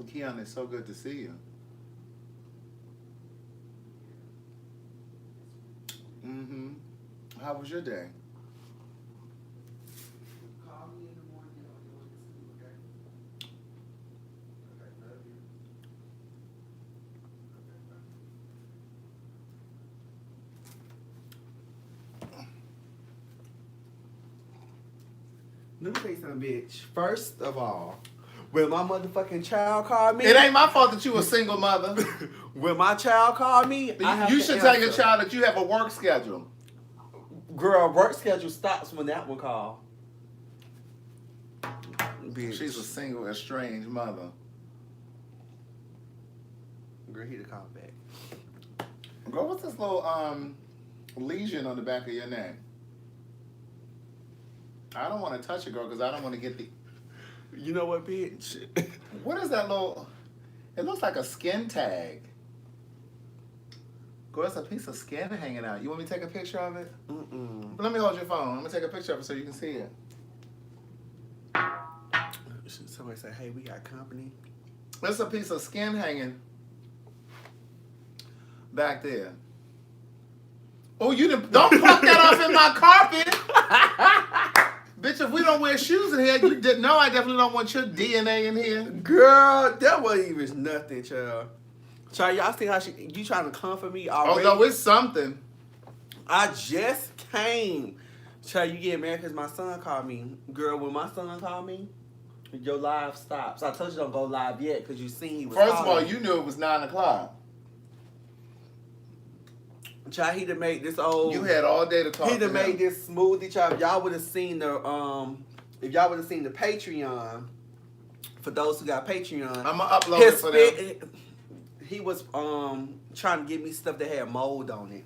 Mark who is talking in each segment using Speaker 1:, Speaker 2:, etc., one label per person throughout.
Speaker 1: Keon, it's so good to see you. Mm-hmm. How was your day?
Speaker 2: Call me in the morning or you want to sleep, okay? Okay, love you. Let me tell you something, bitch. First of all, when my motherfucking child called me,
Speaker 1: It ain't my fault that you a single mother.
Speaker 2: when my child called me, I have
Speaker 1: You
Speaker 2: to
Speaker 1: should tell your
Speaker 2: answer.
Speaker 1: child that you have a work schedule.
Speaker 2: Girl, work schedule stops when that one call. Bitch.
Speaker 1: She's a single, estranged mother.
Speaker 2: Girl, he to call back.
Speaker 1: Girl, what's this little lesion on the back of your neck? I don't want to touch it, girl, because I don't want to get the...
Speaker 2: You know what, bitch?
Speaker 1: What is that little... It looks like a skin tag. Girl, it's a piece of skin hanging out. You want me to take a picture of it?
Speaker 2: Mm-mm.
Speaker 1: Let me hold your phone. I'm going to take a picture of it so you can see it.
Speaker 2: Somebody say, hey, we got company.
Speaker 1: There's a piece of skin hanging back there. Oh, you didn't... Don't pluck that off in my carpet! Bitch, if we don't wear shoes in here, you didn't know I definitely don't want your DNA in here.
Speaker 2: Girl, that wasn't even nothing, child. Child, y'all see how you trying to comfort me already?
Speaker 1: Oh, no, it's something.
Speaker 2: I just came. Child, you get mad because my son called me. Girl, when my son called me, your live stops. I told you don't go live yet because you seen he was
Speaker 1: First of all,
Speaker 2: calling.
Speaker 1: you knew it was 9 o'clock.
Speaker 2: Child, he done made this old...
Speaker 1: You had all day to talk
Speaker 2: He
Speaker 1: to
Speaker 2: done
Speaker 1: him.
Speaker 2: made this smoothie, child. If y'all would have seen the if y'all would have seen the Patreon, for those who got Patreon,
Speaker 1: I'm gonna upload it for them.
Speaker 2: He was trying to give me stuff that had mold on it.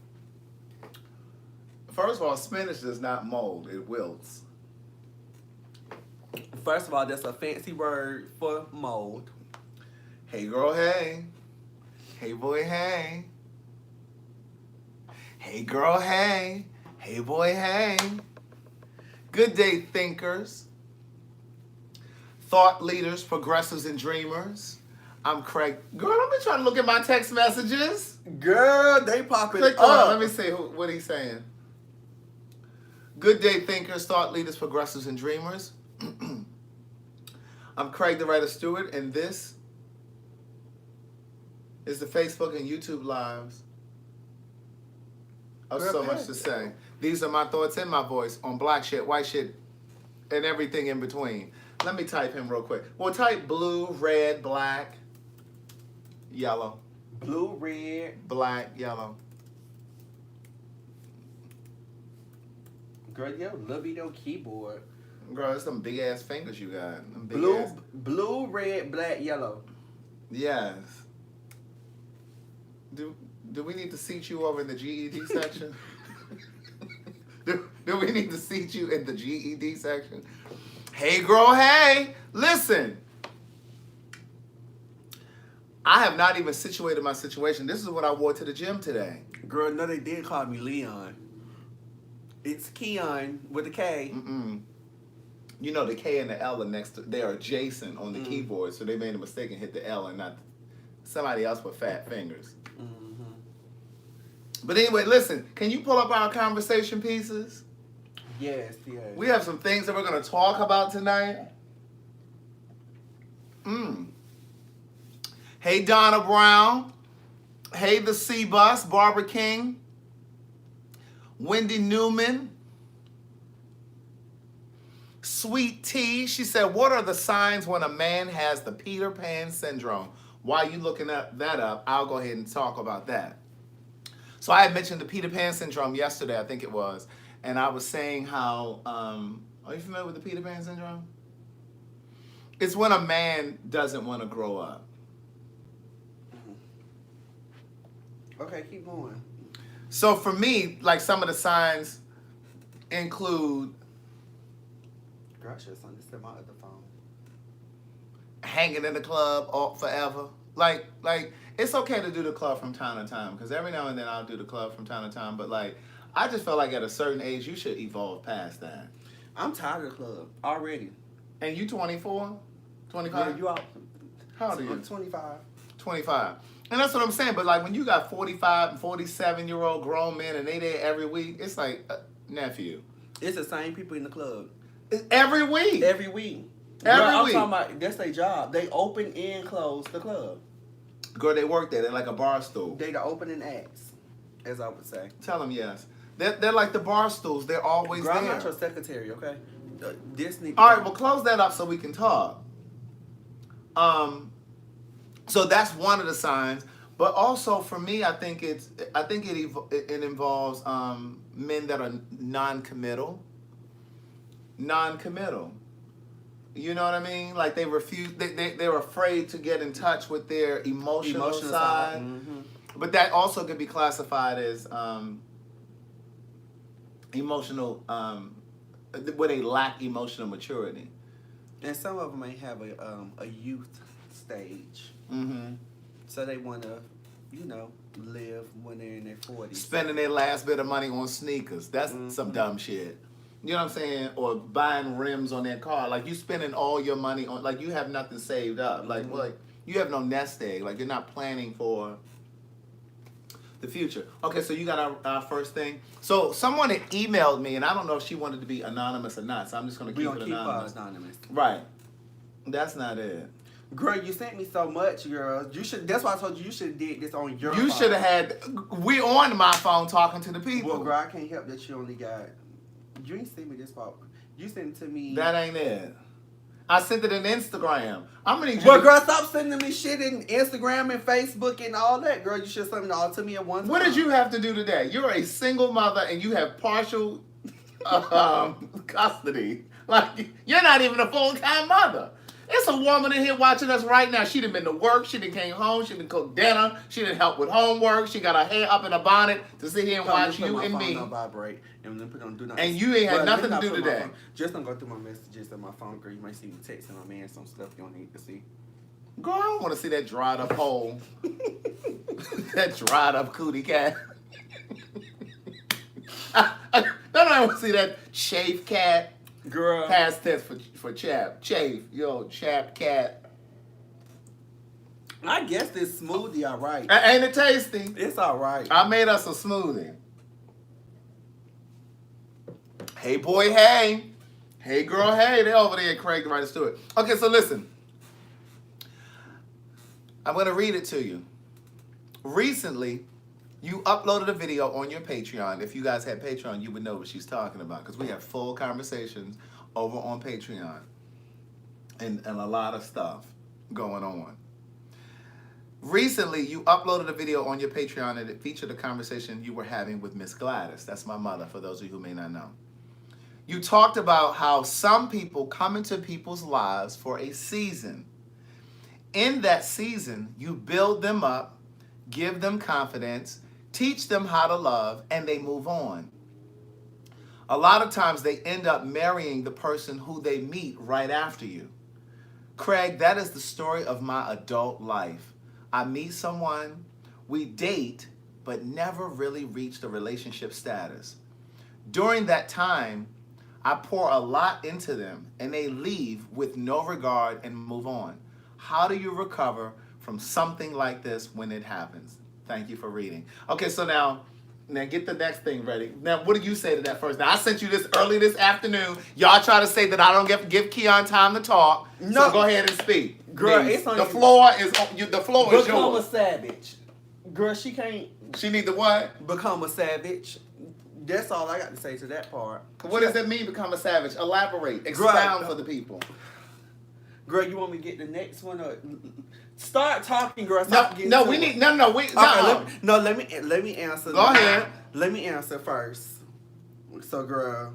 Speaker 1: First of all, spinach does not mold; it wilts.
Speaker 2: First of all, that's a fancy word for mold.
Speaker 1: Hey, girl, hey. Hey, boy, hey. Hey, girl, hey. Hey, boy, hey. Good day, thinkers, thought leaders, progressives, and dreamers. I'm Craig. Girl, don't be trying to look at my text messages.
Speaker 2: Girl, they popping
Speaker 1: Click
Speaker 2: up.
Speaker 1: on. Let me see what he's saying. Good day, thinkers, thought leaders, progressives, and dreamers. I'm Craig, TheWriter Stewart, and this is the Facebook and YouTube lives of So Much to Say. These are my thoughts and my voice on black shit, white shit, and everything in between. Let me type him real quick. Well, type blue, red, black, yellow.
Speaker 2: Blue, red.
Speaker 1: Black, yellow.
Speaker 2: Girl, yo, libido keyboard.
Speaker 1: Girl, that's some big ass fingers you got. Them big
Speaker 2: Blue,
Speaker 1: ass.
Speaker 2: blue, red, black, yellow.
Speaker 1: Yes. Do we need to seat you over in the GED section? do we need to seat you in the GED section? Hey, girl, hey. Listen. I have not even situated my situation. This is what I wore to the gym today.
Speaker 2: Girl, no, they did call me Leon. It's Keon with a K.
Speaker 1: Mm-mm. You know the K and the L are next to, they are adjacent on the keyboard, so they made a mistake and hit the L and not somebody else with fat fingers.
Speaker 2: Mm-hmm.
Speaker 1: But anyway, listen, can you pull up our conversation pieces?
Speaker 2: Yes, yes.
Speaker 1: We have some things that we're going to talk about tonight. Hey, Donna Brown. Hey, the C-Bus, Barbara King. Wendy Newman. Sweet Tea. She said, what are the signs when a man has the Peter Pan syndrome? While you looking that up, I'll go ahead and talk about that. So I had mentioned the Peter Pan syndrome yesterday, I think it was. And I was saying how, are you familiar with the Peter Pan syndrome? It's when a man doesn't want to grow up.
Speaker 2: Okay, keep going.
Speaker 1: So for me, like some of the signs include
Speaker 2: Girl, I should have sent this to my other phone.
Speaker 1: hanging in the club all forever. Like it's okay to do the club from time to time, because every now and then I'll do the club from time to time. But like, I just felt like at a certain age you should evolve past that.
Speaker 2: I'm tired of the club already.
Speaker 1: And you 24, 25?
Speaker 2: Girl, you out?
Speaker 1: How old are you?
Speaker 2: 25.
Speaker 1: 25. And that's what I'm saying. But like when you got 45 and 47-year-old grown men and they there every week, it's like, nephew.
Speaker 2: It's the same people in the club.
Speaker 1: Every week.
Speaker 2: Every week.
Speaker 1: Every
Speaker 2: Girl, I'm
Speaker 1: week.
Speaker 2: talking about, that's their job. They open and close the club.
Speaker 1: Girl, they work there. They're like a bar stool.
Speaker 2: They the opening acts, as I would say.
Speaker 1: Tell them yes. They're like the bar stools. They're always
Speaker 2: Girl,
Speaker 1: there.
Speaker 2: I'm not your secretary, okay? Disney.
Speaker 1: All right, well, close that up so we can talk. So that's one of the signs. But also for me, I think it involves men that are non-committal. Non-committal. You know what I mean? Like they refuse. They're afraid to get in touch with their emotional side.
Speaker 2: Mm-hmm.
Speaker 1: But that also could be classified as emotional, where they lack emotional maturity.
Speaker 2: And some of them may have a youth stage.
Speaker 1: Mm-hmm.
Speaker 2: So they want to, live when they're in their 40s.
Speaker 1: Spending their last bit of money on sneakers. That's some dumb shit. You know what I'm saying? Or buying rims on their car. Like you spending all your money on, like you have nothing saved up. Like, you have no nest egg. Like you're not planning for the future. Okay, so you got our first thing. So someone had emailed me, and I don't know if she wanted to be anonymous or not. So I'm just going to keep it anonymous.
Speaker 2: Anonymous.
Speaker 1: Right. That's not it.
Speaker 2: Girl, you sent me so much, girl. You should. That's why I told you should have did this on your phone.
Speaker 1: You should have had. We on my phone talking to the people.
Speaker 2: Well, girl, I can't help that you only got. You ain't sent me this part. You sent it to me.
Speaker 1: That ain't it. I sent it in Instagram. I'm gonna need you.
Speaker 2: Well, girl, stop sending me shit in Instagram and Facebook and all that, girl. You should send it all to me at once.
Speaker 1: What did you have to do today? You're a single mother and you have partial custody. Like you're not even a full-time mother. It's a woman in here watching us right now. She done been to work. She done came home. She done cooked dinner. She done helped with homework. She got her hair up in a bonnet to sit here and watch you and me.
Speaker 2: Vibrate and then put on do not.
Speaker 1: And you ain't had nothing to do today.
Speaker 2: Just don't go through my messages on my phone, girl. You might see me texting my man some stuff you don't need to see.
Speaker 1: Girl, I don't want to see that dried up hole. That dried up cootie cat. I want to see that chafe cat.
Speaker 2: Girl.
Speaker 1: Past tense for chap. Chafe. Yo, chap cat.
Speaker 2: I guess this smoothie all right.
Speaker 1: Ain't it tasty?
Speaker 2: It's all right.
Speaker 1: I made us a smoothie. Hey, boy, hey. Hey, girl, hey. They over there at Craig the Writer Stewart. Okay, so listen. I'm going to read it to you. Recently, you uploaded a video on your Patreon. If you guys had Patreon, you would know what she's talking about because we have full conversations over on Patreon and a lot of stuff going on. Recently, you uploaded a video on your Patreon and it featured a conversation you were having with Miss Gladys. That's my mother, for those of you who may not know. You talked about how some people come into people's lives for a season. In that season, you build them up, give them confidence, teach them how to love, and they move on. A lot of times they end up marrying the person who they meet right after you. Craig, that is the story of my adult life. I meet someone, we date, but never really reach the relationship status. During that time, I pour a lot into them, and they leave with no regard and move on. How do you recover from something like this when it happens? Thank you for reading. Okay, so now get the next thing ready. Now, what do you say to that first? Now, I sent you this early this afternoon. Y'all try to say that I don't give Keon time to talk. No. So go ahead and speak.
Speaker 2: Girl,
Speaker 1: Please.
Speaker 2: it's on
Speaker 1: the
Speaker 2: you.
Speaker 1: floor is the floor is
Speaker 2: Become
Speaker 1: yours.
Speaker 2: a savage. Girl, she can't
Speaker 1: She need the what?
Speaker 2: become a savage. That's all I got to say to that part.
Speaker 1: What does that mean, become a savage? Elaborate. Expound for the people.
Speaker 2: Girl, you want me to get the next one? Or start talking, girl.
Speaker 1: Let me
Speaker 2: answer.
Speaker 1: Go ahead.
Speaker 2: Let me answer first. So, girl.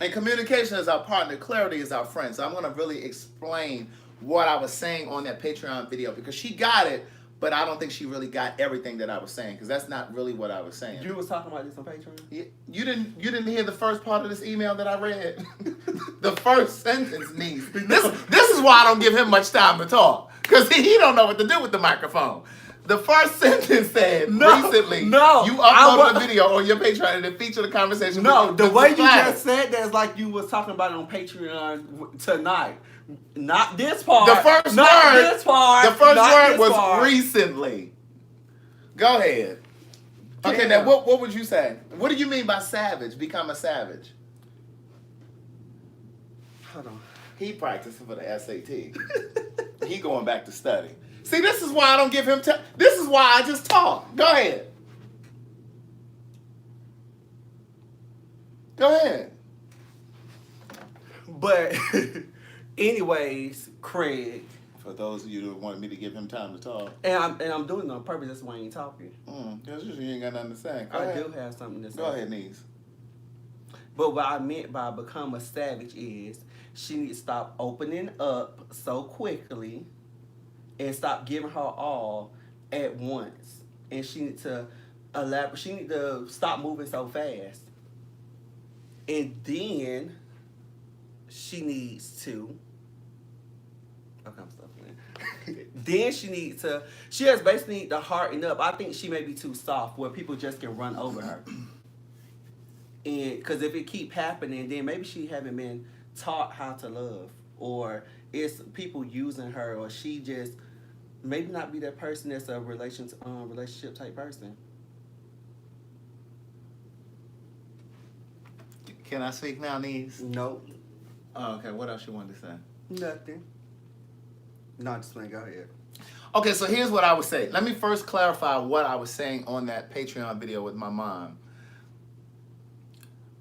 Speaker 1: And communication is our partner. Clarity is our friend. So I'm going to really explain what I was saying on that Patreon video because she got it, but I don't think she really got everything that I was saying because that's not really what I was saying.
Speaker 2: You was talking about this on Patreon?
Speaker 1: You didn't hear the first part of this email that I read? The first sentence, niece. This is why I don't give him much time to talk because he don't know what to do with the microphone. The first sentence said, recently, you uploaded a video on your Patreon and it featured a conversation
Speaker 2: No,
Speaker 1: with
Speaker 2: the way you
Speaker 1: Gladys.
Speaker 2: just said that is like you was talking about it on Patreon tonight. Not this part.
Speaker 1: The first
Speaker 2: not
Speaker 1: word.
Speaker 2: This part.
Speaker 1: The first
Speaker 2: not
Speaker 1: word
Speaker 2: this
Speaker 1: was
Speaker 2: part.
Speaker 1: recently. Go ahead. Okay,
Speaker 2: Damn.
Speaker 1: now what would you say? What do you mean by savage? Become a savage.
Speaker 2: Hold on.
Speaker 1: He practicing for the SAT. He going back to study. See, this is why I don't give him time. This is why I just talk. Go ahead. Go ahead.
Speaker 2: But, anyways, Craig.
Speaker 1: For those of you that wanted me to give him time to talk.
Speaker 2: And I'm doing it on purpose. That's why I ain't talking.
Speaker 1: That's just you ain't got nothing to say. Go
Speaker 2: I
Speaker 1: ahead.
Speaker 2: do have something to say.
Speaker 1: Go ahead, niece.
Speaker 2: But what I meant by become a savage is she needs to stop opening up so quickly and stop giving her all at once. And she need to stop moving so fast. And then she needs to okay, I'm stuck. Then she has basically need to harden up. I think she may be too soft where people just can run over her. And because if it keep happening, then maybe she haven't been taught how to love, or it's people using her, or she just maybe not be that person that's a relationship type person.
Speaker 1: Can I speak now, niece?
Speaker 2: Nope.
Speaker 1: Oh, okay, what else you wanted to say?
Speaker 2: Nothing. No, just go ahead.
Speaker 1: Okay, so here's what I would say. Let me first clarify what I was saying on that Patreon video with my mom.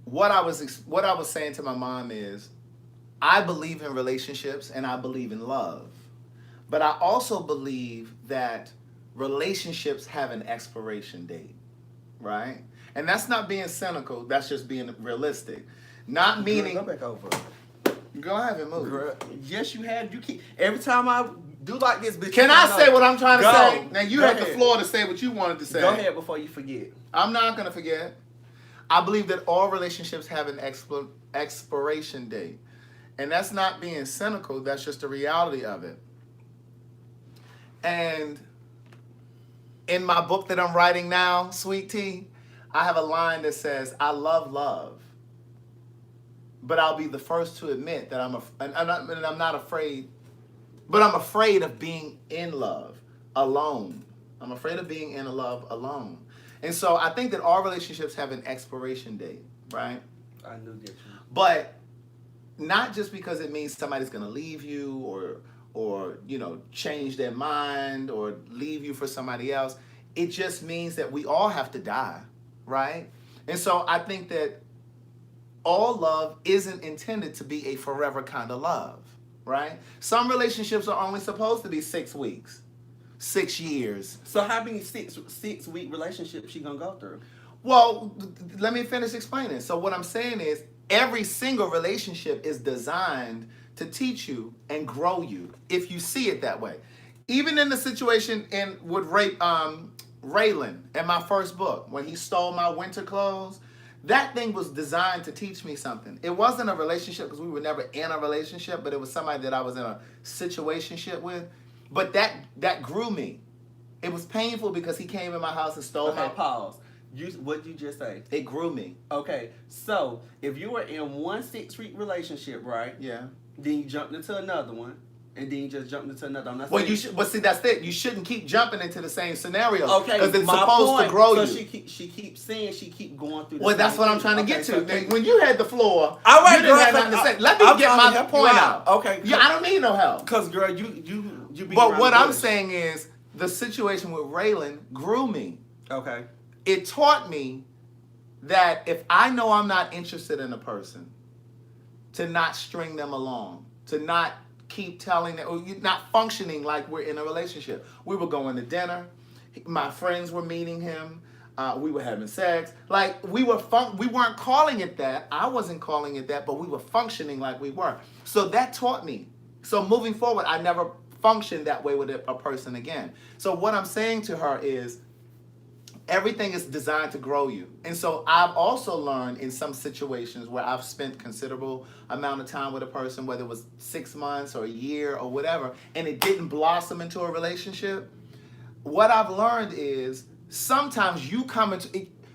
Speaker 1: What I was saying to my mom is, I believe in relationships and I believe in love. But I also believe that relationships have an expiration date, right? And that's not being cynical, that's just being realistic. Not meaning...
Speaker 2: Girl, go back over.
Speaker 1: Go ahead and move.
Speaker 2: Girl, yes, you have. You keep every time I do like this. Bitch,
Speaker 1: Can I say what I'm trying to say? Now you have the
Speaker 2: ahead.
Speaker 1: floor to say what you wanted to say.
Speaker 2: Go ahead before you forget.
Speaker 1: I'm not going to forget. I believe that all relationships have an expiration date. And that's not being cynical. That's just the reality of it. And in my book that I'm writing now, Sweet Tea, I have a line that says, I love love. But I'll be the first to admit that I'm not afraid, but I'm afraid of being in love alone. I'm afraid of being in love alone. And so I think that all relationships have an expiration date, right?
Speaker 2: I knew that.
Speaker 1: But not just because it means somebody's going to leave you or change their mind or leave you for somebody else. It just means that we all have to die, right? And so I think that all love isn't intended to be a forever kind of love, right? Some relationships are only supposed to be 6 weeks, 6 years.
Speaker 2: So how many six-week relationships she gonna go through?
Speaker 1: Well, let me finish explaining. So what I'm saying is every single relationship is designed to teach you and grow you if you see it that way. Even in the situation with Raylan in my first book, when he stole my winter clothes, that thing was designed to teach me something. It wasn't a relationship because we were never in a relationship, but it was somebody that I was in a situationship with. But that grew me. It was painful because he came in my house and stole my...
Speaker 2: Pause. What did you just say?
Speaker 1: It grew me.
Speaker 2: Okay, so if you were in one 6-week relationship, right?
Speaker 1: Yeah.
Speaker 2: Then you jumped into another one, and then you just jumped into another.
Speaker 1: Well, see, that's it. You shouldn't keep jumping into the same scenario.
Speaker 2: Okay,
Speaker 1: because it's supposed to grow you.
Speaker 2: So she keeps saying she keep going through.
Speaker 1: Well, that's what I'm trying to get to.
Speaker 2: So
Speaker 1: When you had the floor,
Speaker 2: all right,
Speaker 1: you didn't have nothing to say. Let me get my point out.
Speaker 2: Okay.
Speaker 1: Yeah, I don't need no help.
Speaker 2: Cause girl, you be.
Speaker 1: But what I'm saying is the situation with Raylan grew me.
Speaker 2: Okay.
Speaker 1: It taught me that if I know I'm not interested in a person, to not string them along, to not keep telling them, or not functioning like we're in a relationship. We were going to dinner. My friends were meeting him. We were having sex. Like we weren't calling it that. I wasn't calling it that, but we were functioning like we were. So that taught me. So moving forward, I never functioned that way with a person again. So what I'm saying to her is, everything is designed to grow you. And so I've also learned in some situations where I've spent considerable amount of time with a person, whether it was 6 months or a year or whatever, and it didn't blossom into a relationship. What I've learned is sometimes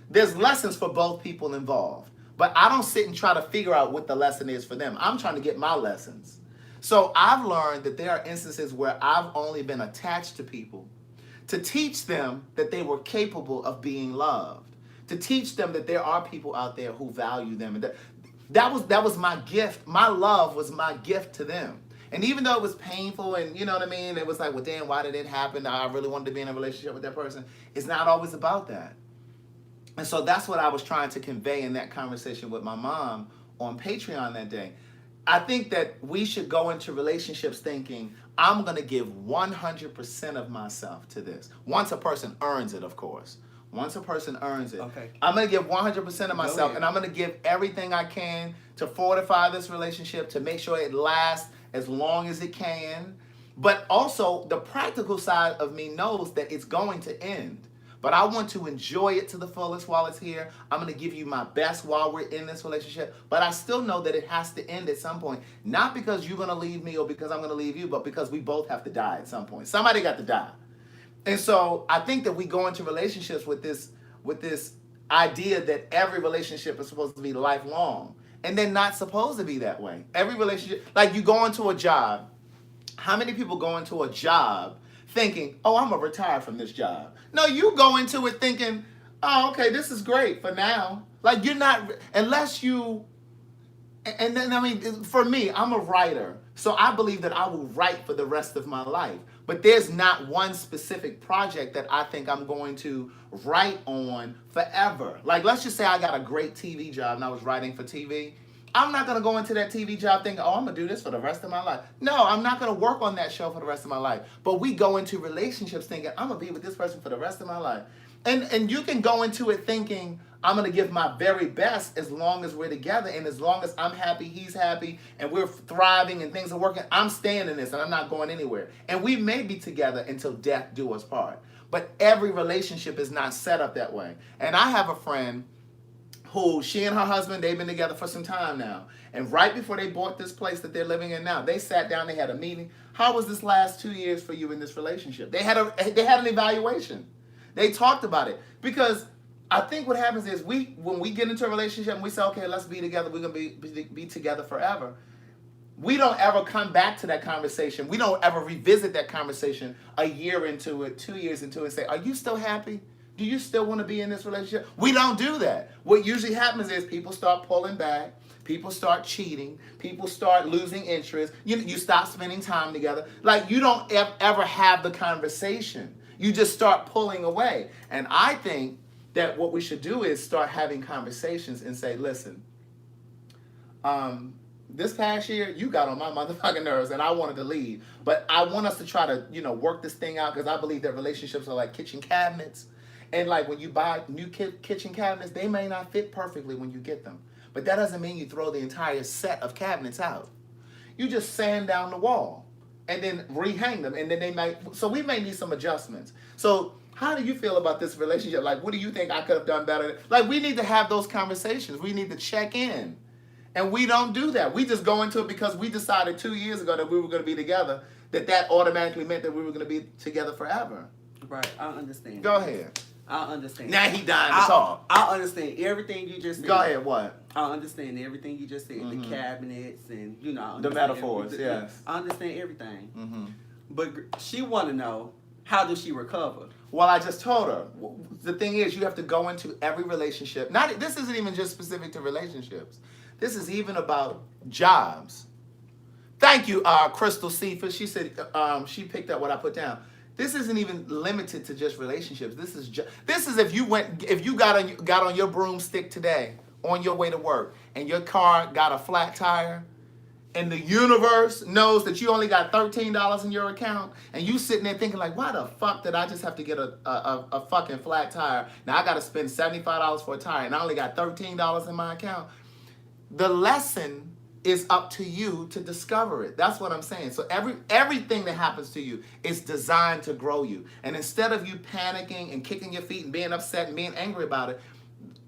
Speaker 1: there's lessons for both people involved, but I don't sit and try to figure out what the lesson is for them. I'm trying to get my lessons. So I've learned that there are instances where I've only been attached to people to teach them that they were capable of being loved, to teach them that there are people out there who value them. And that was my gift. My love was my gift to them. And even though it was painful and you know what I mean, it was like, well, damn, why did it happen? I really wanted to be in a relationship with that person. It's not always about that. And so that's what I was trying to convey in that conversation with my mom on Patreon that day. I think that we should go into relationships thinking, I'm going to give 100% of myself to this. Once a person earns it, of course. Once a person earns it.
Speaker 2: Okay.
Speaker 1: I'm going to give 100% of myself, and I'm going to give everything I can to fortify this relationship, to make sure it lasts as long as it can. But also, the practical side of me knows that it's going to end. But I want to enjoy it to the fullest while it's here. I'm going to give you my best while we're in this relationship. But I still know that it has to end at some point. Not because you're going to leave me or because I'm going to leave you, but because we both have to die at some point. Somebody got to die. And so I think that we go into relationships with this idea that every relationship is supposed to be lifelong. And they're not supposed to be that way. Every relationship, like you go into a job. How many people go into a job thinking, oh, I'm going to retire from this job? No, you go into it thinking, oh, okay, this is great for now. Like you're not, unless you, and then, I mean, for me, I'm a writer. So I believe that I will write for the rest of my life. But there's not one specific project that I think I'm going to write on forever. Like, let's just say I got a great TV job and I was writing for TV. I'm not going to go into that TV job thinking, oh, I'm going to do this for the rest of my life. No, I'm not going to work on that show for the rest of my life. But we go into relationships thinking, I'm going to be with this person for the rest of my life. And you can go into it thinking, I'm going to give my very best as long as we're together. And as long as I'm happy, he's happy, and we're thriving and things are working, I'm staying in this and I'm not going anywhere. And we may be together until death do us part. But every relationship is not set up that way. And I have a friend who, she and her husband, they've been together for some time now. And right before they bought this place that they're living in now, they sat down, they had a meeting. How was this last 2 years for you in this relationship? They had an evaluation. They talked about it. Because I think what happens is when we get into a relationship and we say, okay, let's be together, we're going to be together forever. We don't ever come back to that conversation. We don't ever revisit that conversation a year into it, 2 years into it, and say, are you still happy? Do you still want to be in this relationship? We don't do that. What usually happens is people start pulling back. People start cheating. People start losing interest. You stop spending time together. Like, you don't ever have the conversation. You just start pulling away. And I think that what we should do is start having conversations and say, listen, this past year, you got on my motherfucking nerves and I wanted to leave. But I want us to try to, work this thing out, because I believe that relationships are like kitchen cabinets. And like when you buy new kitchen cabinets, they may not fit perfectly when you get them. But that doesn't mean you throw the entire set of cabinets out. You just sand down the wall and then rehang them. And then so we may need some adjustments. So how do you feel about this relationship? Like, what do you think I could have done better? Like, we need to have those conversations. We need to check in. And we don't do that. We just go into it because we decided 2 years ago that we were going to be together, that automatically meant that we were going to be together forever.
Speaker 2: Right, I understand.
Speaker 1: Go ahead.
Speaker 2: I understand.
Speaker 1: Now he dying to talk.
Speaker 2: I understand everything you just said.
Speaker 1: Go ahead, what?
Speaker 2: I understand everything you just said. Mm-hmm. The cabinets and,
Speaker 1: the metaphors, yes.
Speaker 2: I understand everything.
Speaker 1: Mm-hmm.
Speaker 2: But she want to know, how does she recover?
Speaker 1: Well, I just told her. The thing is, you have to go into every relationship. This isn't even just specific to relationships. This is even about jobs. Thank you, Crystal Cephas. She said she picked up what I put down. This isn't even limited to just relationships. This is if you got on your broomstick today on your way to work and your car got a flat tire, and the universe knows that you only got $13 in your account, and you sitting there thinking like, why the fuck did I just have to get a fucking flat tire? Now I got to spend $75 for a tire, and I only got $13 in my account. The lesson is up to you to discover it. That's what I'm saying. So everything that happens to you is designed to grow you. And instead of you panicking and kicking your feet and being upset and being angry about it,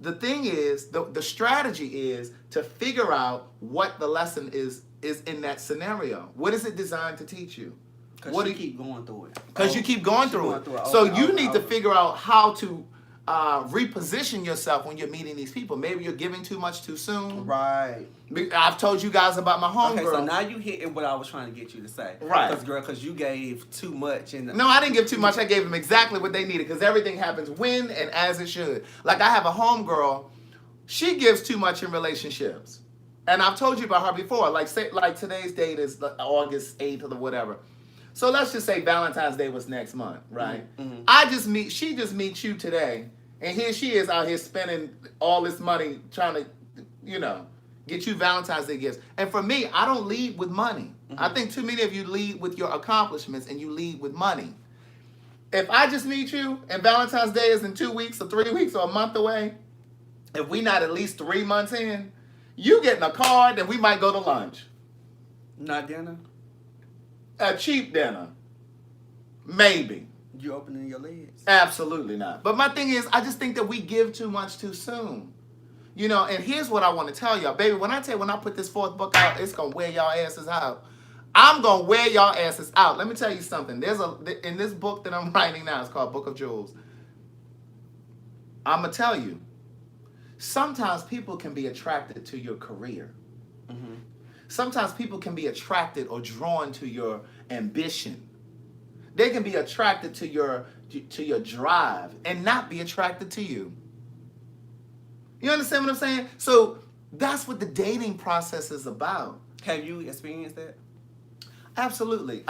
Speaker 1: the thing is, the strategy is to figure out what the lesson is in that scenario. What is it designed to teach you?
Speaker 2: Because you keep going through it.
Speaker 1: Because you keep going through it. So you need to figure out how to reposition yourself when you're meeting these people. Maybe you're giving too much too soon.
Speaker 2: Right.
Speaker 1: I've told you guys about my homegirl.
Speaker 2: Okay, so now you hitting what I was trying to get you to say.
Speaker 1: Right.
Speaker 2: Because you gave too much.
Speaker 1: No, I didn't give too much. I gave them exactly what they needed because everything happens when and as it should. Like I have a homegirl, she gives too much in relationships. And I've told you about her before. Like today's date is August 8th or whatever. So let's just say Valentine's Day was next month, right? Mm-hmm. She just meets you today, and here she is out here spending all this money trying to, get you Valentine's Day gifts. And for me, I don't lead with money. Mm-hmm. I think too many of you lead with your accomplishments and you lead with money. If I just meet you and Valentine's Day is in 2 weeks or 3 weeks or a month away, if we not at least 3 months in, you getting a card and we might go to lunch.
Speaker 2: Not dinner?
Speaker 1: A cheap dinner. Maybe.
Speaker 2: You opening your legs?
Speaker 1: Absolutely not. But my thing is, I just think that we give too much too soon. And here's what I want to tell y'all. Baby, when I put this fourth book out, it's going to wear y'all asses out. I'm going to wear y'all asses out. Let me tell you something. In this book that I'm writing now, it's called Book of Jewels. I'm going to tell you, sometimes people can be attracted to your career. Mm-hmm. Sometimes people can be attracted or drawn to your ambition. They can be attracted to your drive and not be attracted to you. You understand what I'm saying? So that's what the dating process is about.
Speaker 2: Have you experienced that?
Speaker 1: Absolutely.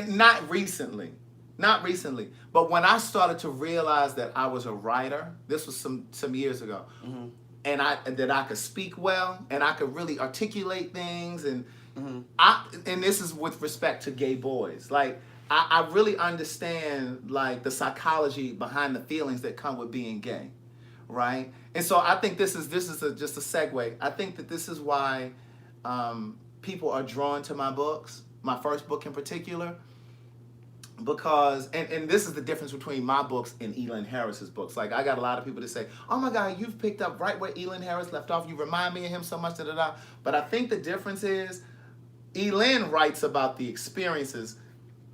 Speaker 1: Not recently. But when I started to realize that I was a writer, this was some years ago. Mm-hmm. And that I could speak well, and I could really articulate things, and and this is with respect to gay boys. Like I really understand like the psychology behind the feelings that come with being gay, right? And so I think this is just a segue. I think that this is why people are drawn to my books, my first book in particular. Because, and this is the difference between my books and Elin Harris's books. Like, I got a lot of people that say, oh my God, you've picked up right where Elin Harris left off. You remind me of him so much, da-da-da. But I think the difference is, Elin writes about the experiences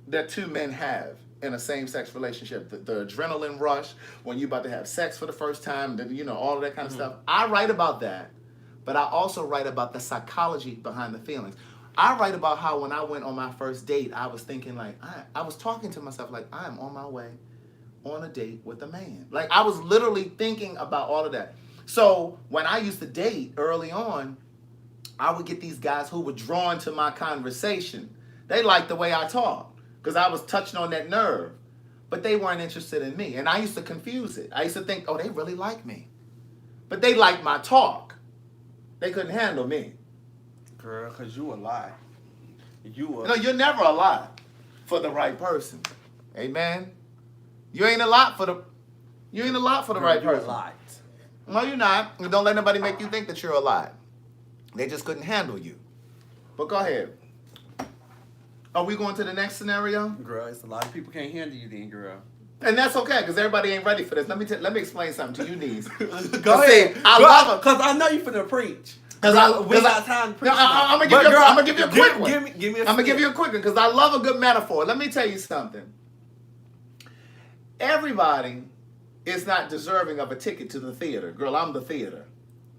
Speaker 1: that two men have in a same-sex relationship. The adrenaline rush, when you're about to have sex for the first time, all of that kind of stuff. I write about that, but I also write about the psychology behind the feelings. I write about how when I went on my first date, I was thinking like, I was talking to myself like, I am on my way on a date with a man. Like I was literally thinking about all of that. So when I used to date early on, I would get these guys who were drawn to my conversation. They liked the way I talked because I was touching on that nerve, but they weren't interested in me. And I used to confuse it. I used to think, oh, they really like me, but they liked my talk. They couldn't handle me.
Speaker 2: Girl, because you a lie.
Speaker 1: No, you're never a lot for the right person. Amen. You ain't a lot for the right person.
Speaker 2: You're a lot.
Speaker 1: No, you're not. And don't let nobody make you think that you're a lot. They just couldn't handle you. But go ahead. Are we going to the next scenario?
Speaker 2: Girl, it's a lot of people can't handle you then, girl.
Speaker 1: And that's okay, because everybody ain't ready for this. Let me explain something to you, knees.
Speaker 2: Go ahead. I love it. Because I know you finna preach. We got time to preach.
Speaker 1: I'm gonna give you a quick one.
Speaker 2: I'm
Speaker 1: gonna give you a quick one because I love a good metaphor. Let me tell you something. Everybody is not deserving of a ticket to the theater. Girl, I'm the theater.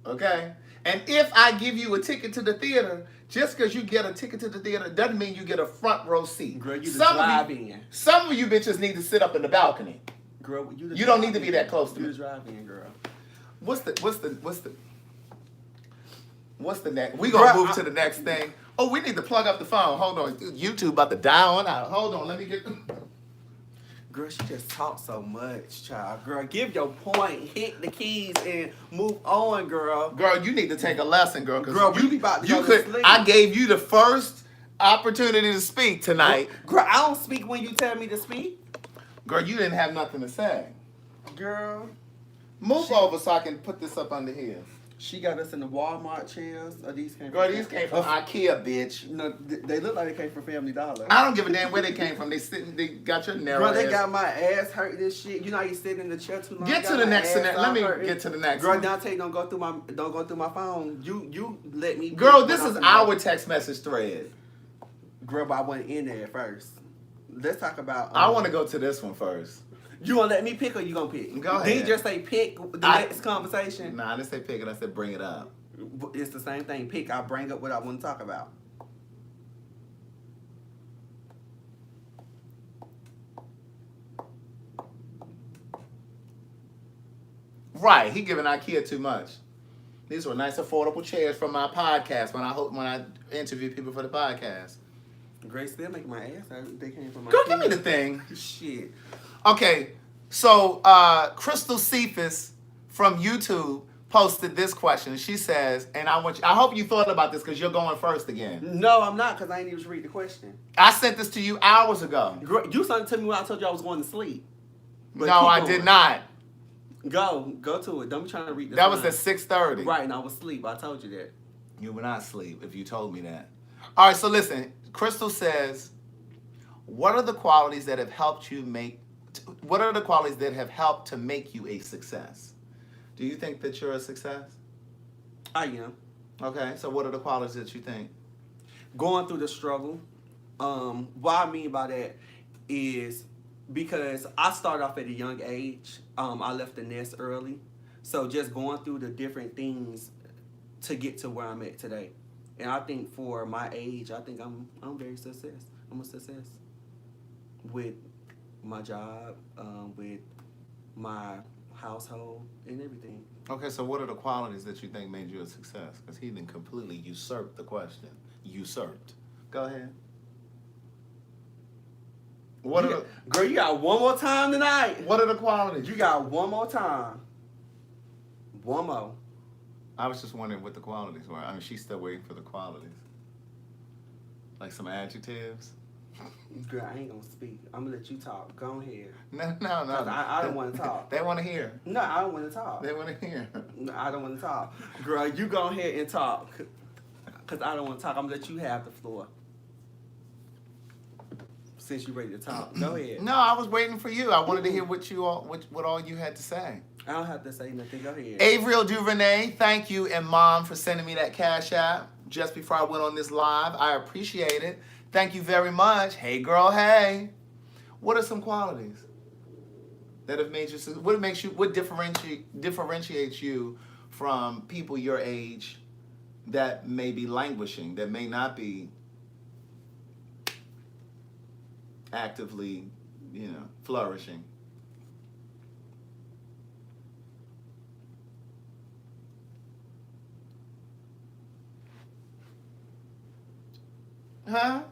Speaker 1: Okay? And if I give you a ticket to the theater, just because you get a ticket to the theater doesn't mean you get a front row seat.
Speaker 2: Girl, you drive in.
Speaker 1: Some of you bitches need to sit up in the balcony.
Speaker 2: Girl,
Speaker 1: you don't need to be that close to me.
Speaker 2: You drive in, girl.
Speaker 1: What's the next? We gonna move to the next thing. Oh, we need to plug up the phone. Hold on. YouTube about to die on out. Hold on. Let me get.
Speaker 2: Girl, she just talks so much, child. Girl, give your point, hit the keys, and move on, girl.
Speaker 1: Girl, you need to take a lesson, girl.
Speaker 2: Girl, we be about to go to sleep.
Speaker 1: I gave you the first opportunity to speak tonight.
Speaker 2: Girl, I don't speak when you tell me to speak.
Speaker 1: Girl, you didn't have nothing to say.
Speaker 2: Girl.
Speaker 1: Move over so I can put this up under here.
Speaker 2: She got us in the Walmart chairs. Or these came
Speaker 1: Girl, these came from IKEA, bitch.
Speaker 2: No, they look like they came from Family Dollar.
Speaker 1: I don't give a damn where they came from. They got your narrow
Speaker 2: ass. Girl, they
Speaker 1: ass.
Speaker 2: got my ass hurt this shit. You know how you sit in the chair too long?
Speaker 1: Get to the next scenario. Let me get to the next
Speaker 2: Girl,
Speaker 1: one.
Speaker 2: Dante, don't go through my phone. You let me.
Speaker 1: Girl, this is our text message thread.
Speaker 2: Girl, but I went in there first. Let's talk about.
Speaker 1: I want to go to this one first.
Speaker 2: You gonna let me pick or you gonna pick?
Speaker 1: Go
Speaker 2: Did you
Speaker 1: ahead.
Speaker 2: just say pick the next conversation?
Speaker 1: Nah, I didn't say pick it. I said bring it up.
Speaker 2: It's the same thing. Pick. I bring up what I want to talk about.
Speaker 1: Right, he giving IKEA too much. These were nice, affordable chairs from my podcast when I interview people for the podcast.
Speaker 2: Grace still making my ass hurt. They came from my.
Speaker 1: Girl, give me the thing.
Speaker 2: Shit.
Speaker 1: Okay, so Crystal Cephas from YouTube posted this question. She says, and I hope you thought about this because you're going first again.
Speaker 2: No, I'm not because I ain't even read the question.
Speaker 1: I sent this to you hours ago.
Speaker 2: You sent it to me when I told you I was going to sleep. But
Speaker 1: No,
Speaker 2: keep
Speaker 1: I
Speaker 2: going.
Speaker 1: did not.
Speaker 2: Go to it. Don't be trying to read this.
Speaker 1: That was at 6:30.
Speaker 2: Right, and I was asleep. I told you that.
Speaker 1: You would not sleep if you told me that. All right, so listen. Crystal says, what are the qualities that have helped to make you a success? Do you think that you're a success?
Speaker 2: I am.
Speaker 1: Okay, so what are the qualities that you think?
Speaker 2: Going through the struggle. What I mean by that is because I started off at a young age. I left the nest early. So just going through the different things to get to where I'm at today. And I think for my age, I think I'm very success. I'm a success with my job, with my household and everything.
Speaker 1: Okay, so what are the qualities that you think made you a success? Because he didn't completely usurp the question. Usurped. Go ahead.
Speaker 2: Girl, you got one more time tonight.
Speaker 1: What are the qualities?
Speaker 2: You got one more time. One more.
Speaker 1: I was just wondering what the qualities were. I mean, she's still waiting for the qualities. Like some adjectives.
Speaker 2: Girl, I ain't gonna speak. I'm gonna let you talk. Go ahead.
Speaker 1: No.
Speaker 2: I don't want to talk.
Speaker 1: They want to hear.
Speaker 2: No, I don't want to talk.
Speaker 1: They want to hear.
Speaker 2: No, I don't want to talk. Girl, you go ahead and talk. Because I don't want to talk. I'm gonna let you have the floor. Since you're ready to talk. Go ahead.
Speaker 1: No, I was waiting for you. I wanted to hear what all you had to say.
Speaker 2: I don't have to say nothing. Go ahead.
Speaker 1: Avriel Duvernay, thank you, and Mom for sending me that Cash App just before I went on this live. I appreciate it. Thank you very much. Hey, girl, hey. What are some qualities that have made you? What differentiates you from people your age that may be languishing, that may not be actively, flourishing? Huh?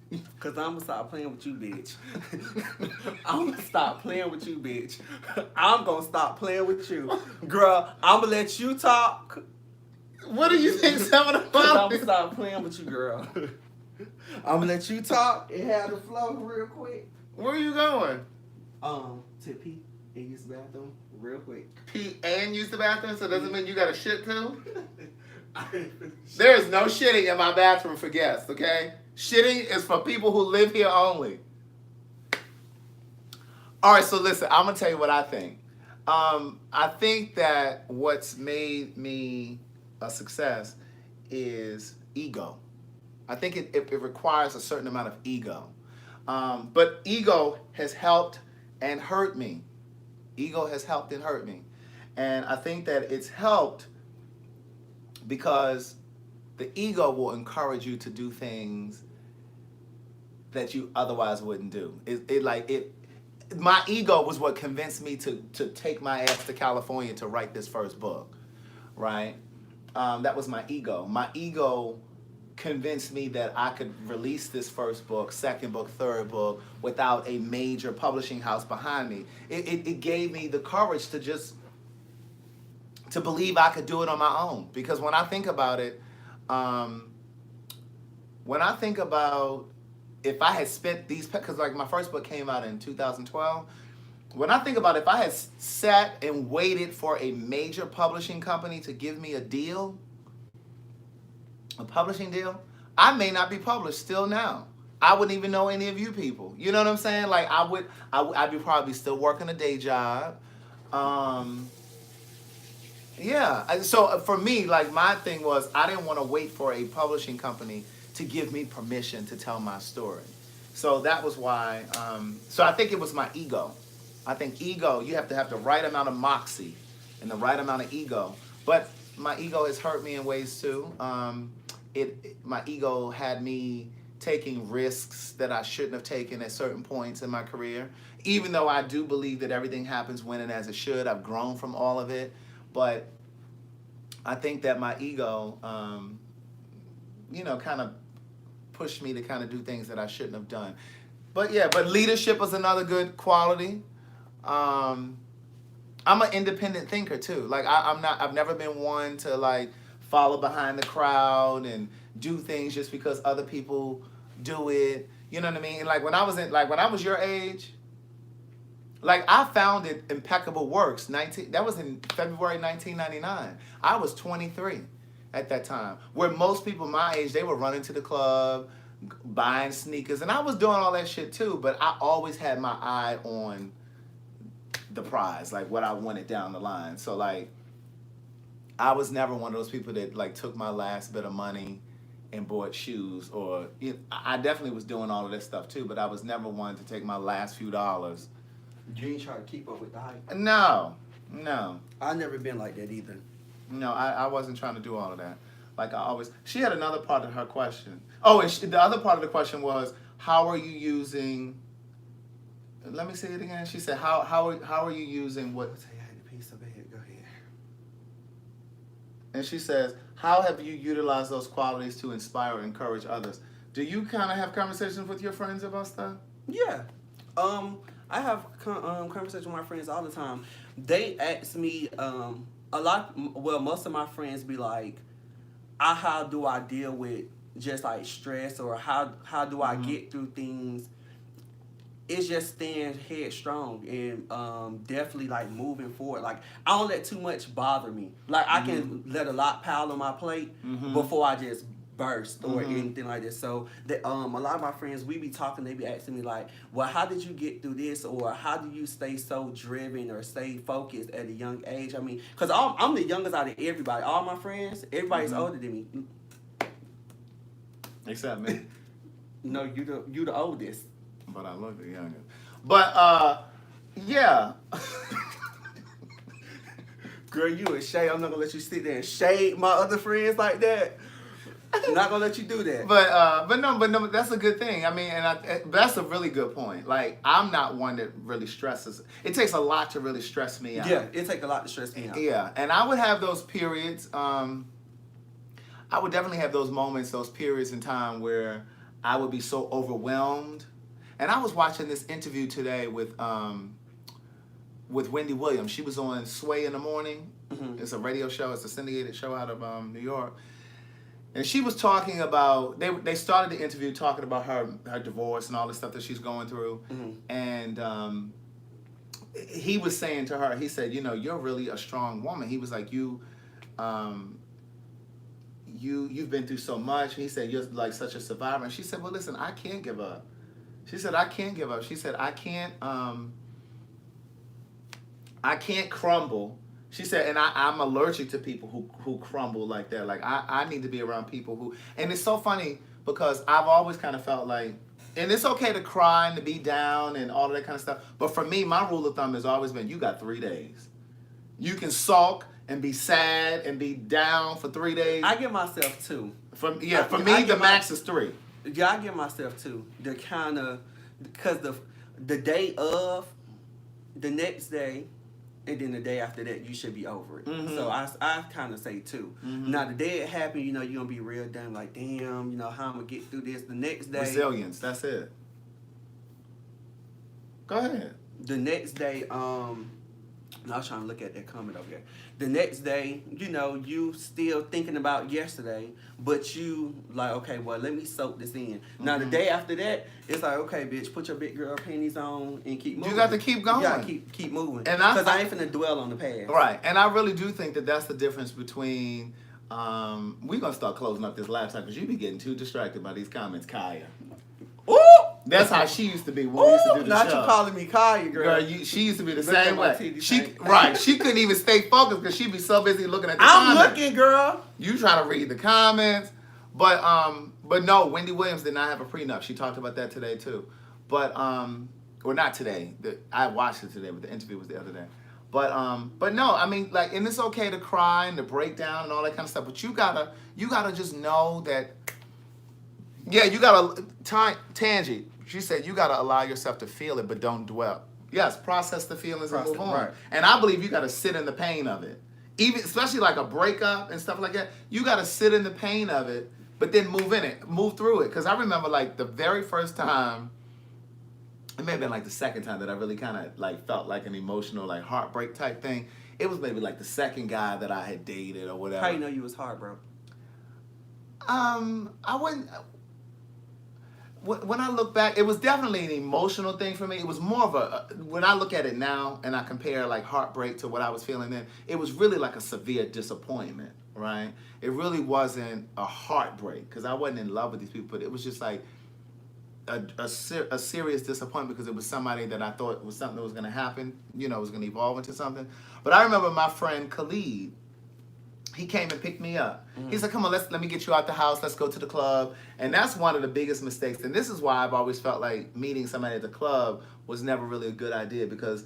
Speaker 2: Because I'm going to stop playing with you, bitch. I'm going to stop playing with you, bitch. I'm going to stop playing with you. Girl, I'm going to let you talk.
Speaker 1: What do you think some of the
Speaker 2: I'm going to
Speaker 1: qualities?
Speaker 2: stop playing with you, girl. I'm going to let you talk and have the flow real quick.
Speaker 1: Where are you going?
Speaker 2: To pee and use the bathroom real quick.
Speaker 1: Pee and use the bathroom, so doesn't mean you got to shit too? There is no shitting in my bathroom for guests, okay? Shitting is for people who live here only. All right, so listen, I'm going to tell you what I think. I think that what's made me a success is ego. I think it requires a certain amount of ego. But ego has helped and hurt me. Ego has helped and hurt me. And I think that it's helped because the ego will encourage you to do things that you otherwise wouldn't do. My ego was what convinced me to take my ass to California to write this first book, right? That was my ego. My ego convinced me that I could release this first book, second book, third book without a major publishing house behind me. It gave me the courage to believe I could do it on my own. Because when I think about it, if I had spent because like my first book came out in 2012, when I think about if I had sat and waited for a major publishing company to give me a deal, a publishing deal, I may not be published still now. I wouldn't even know any of you people. You know what I'm saying? Like I'd be probably still working a day job. Yeah. So for me, like my thing was I didn't want to wait for a publishing company to give me permission to tell my story. So that was why. So I think it was my ego. I think ego. You have the right amount of moxie and the right amount of ego. But my ego has hurt me in ways too. My ego had me taking risks that I shouldn't have taken at certain points in my career. Even though I do believe that everything happens when and as it should, I've grown from all of it. But I think that my ego, kind of pushed me to kind of do things that I shouldn't have done. But yeah, but leadership is another good quality. I'm an independent thinker too. Like I've never been one to like follow behind the crowd and do things just because other people do it. You know what I mean? And like when I was your age, like I founded Impeccable Works. That was in February 1999. I was 23 at that time. Where most people my age, they were running to the club, buying sneakers, and I was doing all that shit too. But I always had my eye on the prize, like what I wanted down the line. So like, I was never one of those people that like took my last bit of money and bought shoes, or I definitely was doing all of this stuff too. But I was never one to take my last few dollars.
Speaker 2: You ain't try to keep up with the hype?
Speaker 1: No.
Speaker 2: I never been like that either.
Speaker 1: No, I wasn't trying to do all of that. Like I always, she had another part of her question. Oh, and the other part of the question was, how are you using? Let me say it again. She said, how are you using what?
Speaker 2: I'll tell you, I had a piece of it. Go ahead.
Speaker 1: And she says, how have you utilized those qualities to inspire or encourage others? Do you kind of have conversations with your friends about stuff?
Speaker 2: Yeah. I have conversations with my friends all the time. They ask me most of my friends be like, how do I deal with just like stress, or how do I get through things? It's just staying headstrong and definitely like moving forward. Like I don't let too much bother me. Like I can let a lot pile on my plate before I just burst or anything like this. So a lot of my friends, we be talking, they be asking me like, well, how did you get through this, or how do you stay so driven or stay focused at a young age? I mean, because I'm the youngest out of everybody. All my friends, everybody's older than me.
Speaker 1: Except me.
Speaker 2: No, you the oldest.
Speaker 1: But I look the youngest. But yeah.
Speaker 2: Girl, you and Shay, I'm not gonna let you sit there and shade my other friends like that. I'm not gonna let you do that.
Speaker 1: But no, that's a good thing. I mean, that's a really good point. Like, I'm not one that really stresses. It takes a lot to really stress me out.
Speaker 2: Yeah, it takes a lot to stress me out.
Speaker 1: Yeah, and I would have those periods. I would definitely have those moments, those periods in time where I would be so overwhelmed. And I was watching this interview today with Wendy Williams. She was on Sway in the Morning. It's a radio show. It's a syndicated show out of New York. And she was talking about, they started the interview talking about her divorce and all the stuff that she's going through. And he was saying to her, he said, you're really a strong woman. He was like, you've been through so much. He said, you're like such a survivor. And she said, well, listen, I can't give up. She said, I can't give up. She said, I can't crumble. She said, and I'm allergic to people who crumble like that. Like, I need to be around people who, and it's so funny because I've always kind of felt like, and it's okay to cry and to be down and all of that kind of stuff. But for me, my rule of thumb has always been, you got 3 days. You can sulk and be sad and be down for 3 days.
Speaker 2: I give myself 2.
Speaker 1: For me, the max is 3.
Speaker 2: Yeah, I give myself 2. The kind of, because the day of, the next day, and then the day after that, you should be over it. So I kind of say 2. Now, the day it happened, you're going to be real damn like, damn, how I'm going to get through this. The next day.
Speaker 1: Resilience, that's it. Go ahead.
Speaker 2: The next day, I was trying to look at that comment over there. The next day, you still thinking about yesterday, but you like, okay, well, let me soak this in. Now, the day after that, it's like, okay, bitch, put your big girl panties on and keep moving.
Speaker 1: You got to keep going.
Speaker 2: You got to keep moving. Because I ain't finna dwell on the past.
Speaker 1: Right. And I really do think that that's the difference between, we're going to start closing up this laptop because you be getting too distracted by these comments, Kaya.
Speaker 2: Ooh!
Speaker 1: That's how she used to be when we used to do the
Speaker 2: not
Speaker 1: show.
Speaker 2: you calling me Kaya, girl.
Speaker 1: She used to be the
Speaker 2: Look at
Speaker 1: same
Speaker 2: my
Speaker 1: way.
Speaker 2: titties,
Speaker 1: She
Speaker 2: honey.
Speaker 1: right. She couldn't even stay focused because she'd be so busy looking at the
Speaker 2: I'm
Speaker 1: comments.
Speaker 2: looking, girl.
Speaker 1: You try to read the comments, but no, Wendy Williams did not have a prenup. She talked about that today too, but or not today. I watched it today, but the interview was the other day. But no, I mean, like, and it's okay to cry and to break down and all that kind of stuff, but you gotta just know that. Yeah, you gotta Tangi. She said you gotta allow yourself to feel it, but don't dwell. Yes, process the feelings and move on.
Speaker 2: Right.
Speaker 1: And I believe you gotta sit in the pain of it. Even especially like a breakup and stuff like that, you gotta sit in the pain of it, but then move through it. Because I remember like the very first time, it may have been like the second time that I really kind of like felt like an emotional like heartbreak type thing. It was maybe like the second guy that I had dated or whatever.
Speaker 2: How you know you was heartbroken?
Speaker 1: I wouldn't. When I look back, it was definitely an emotional thing for me. It was more of when I look at it now and I compare like heartbreak to what I was feeling then, it was really like a severe disappointment, right? It really wasn't a heartbreak because I wasn't in love with these people, but it was just like a serious disappointment because it was somebody that I thought was something that was going to happen, was going to evolve into something. But I remember my friend Khalid, he came and picked me up. He said, come on, let me get you out the house. Let's go to the club. And that's one of the biggest mistakes. And this is why I've always felt like meeting somebody at the club was never really a good idea because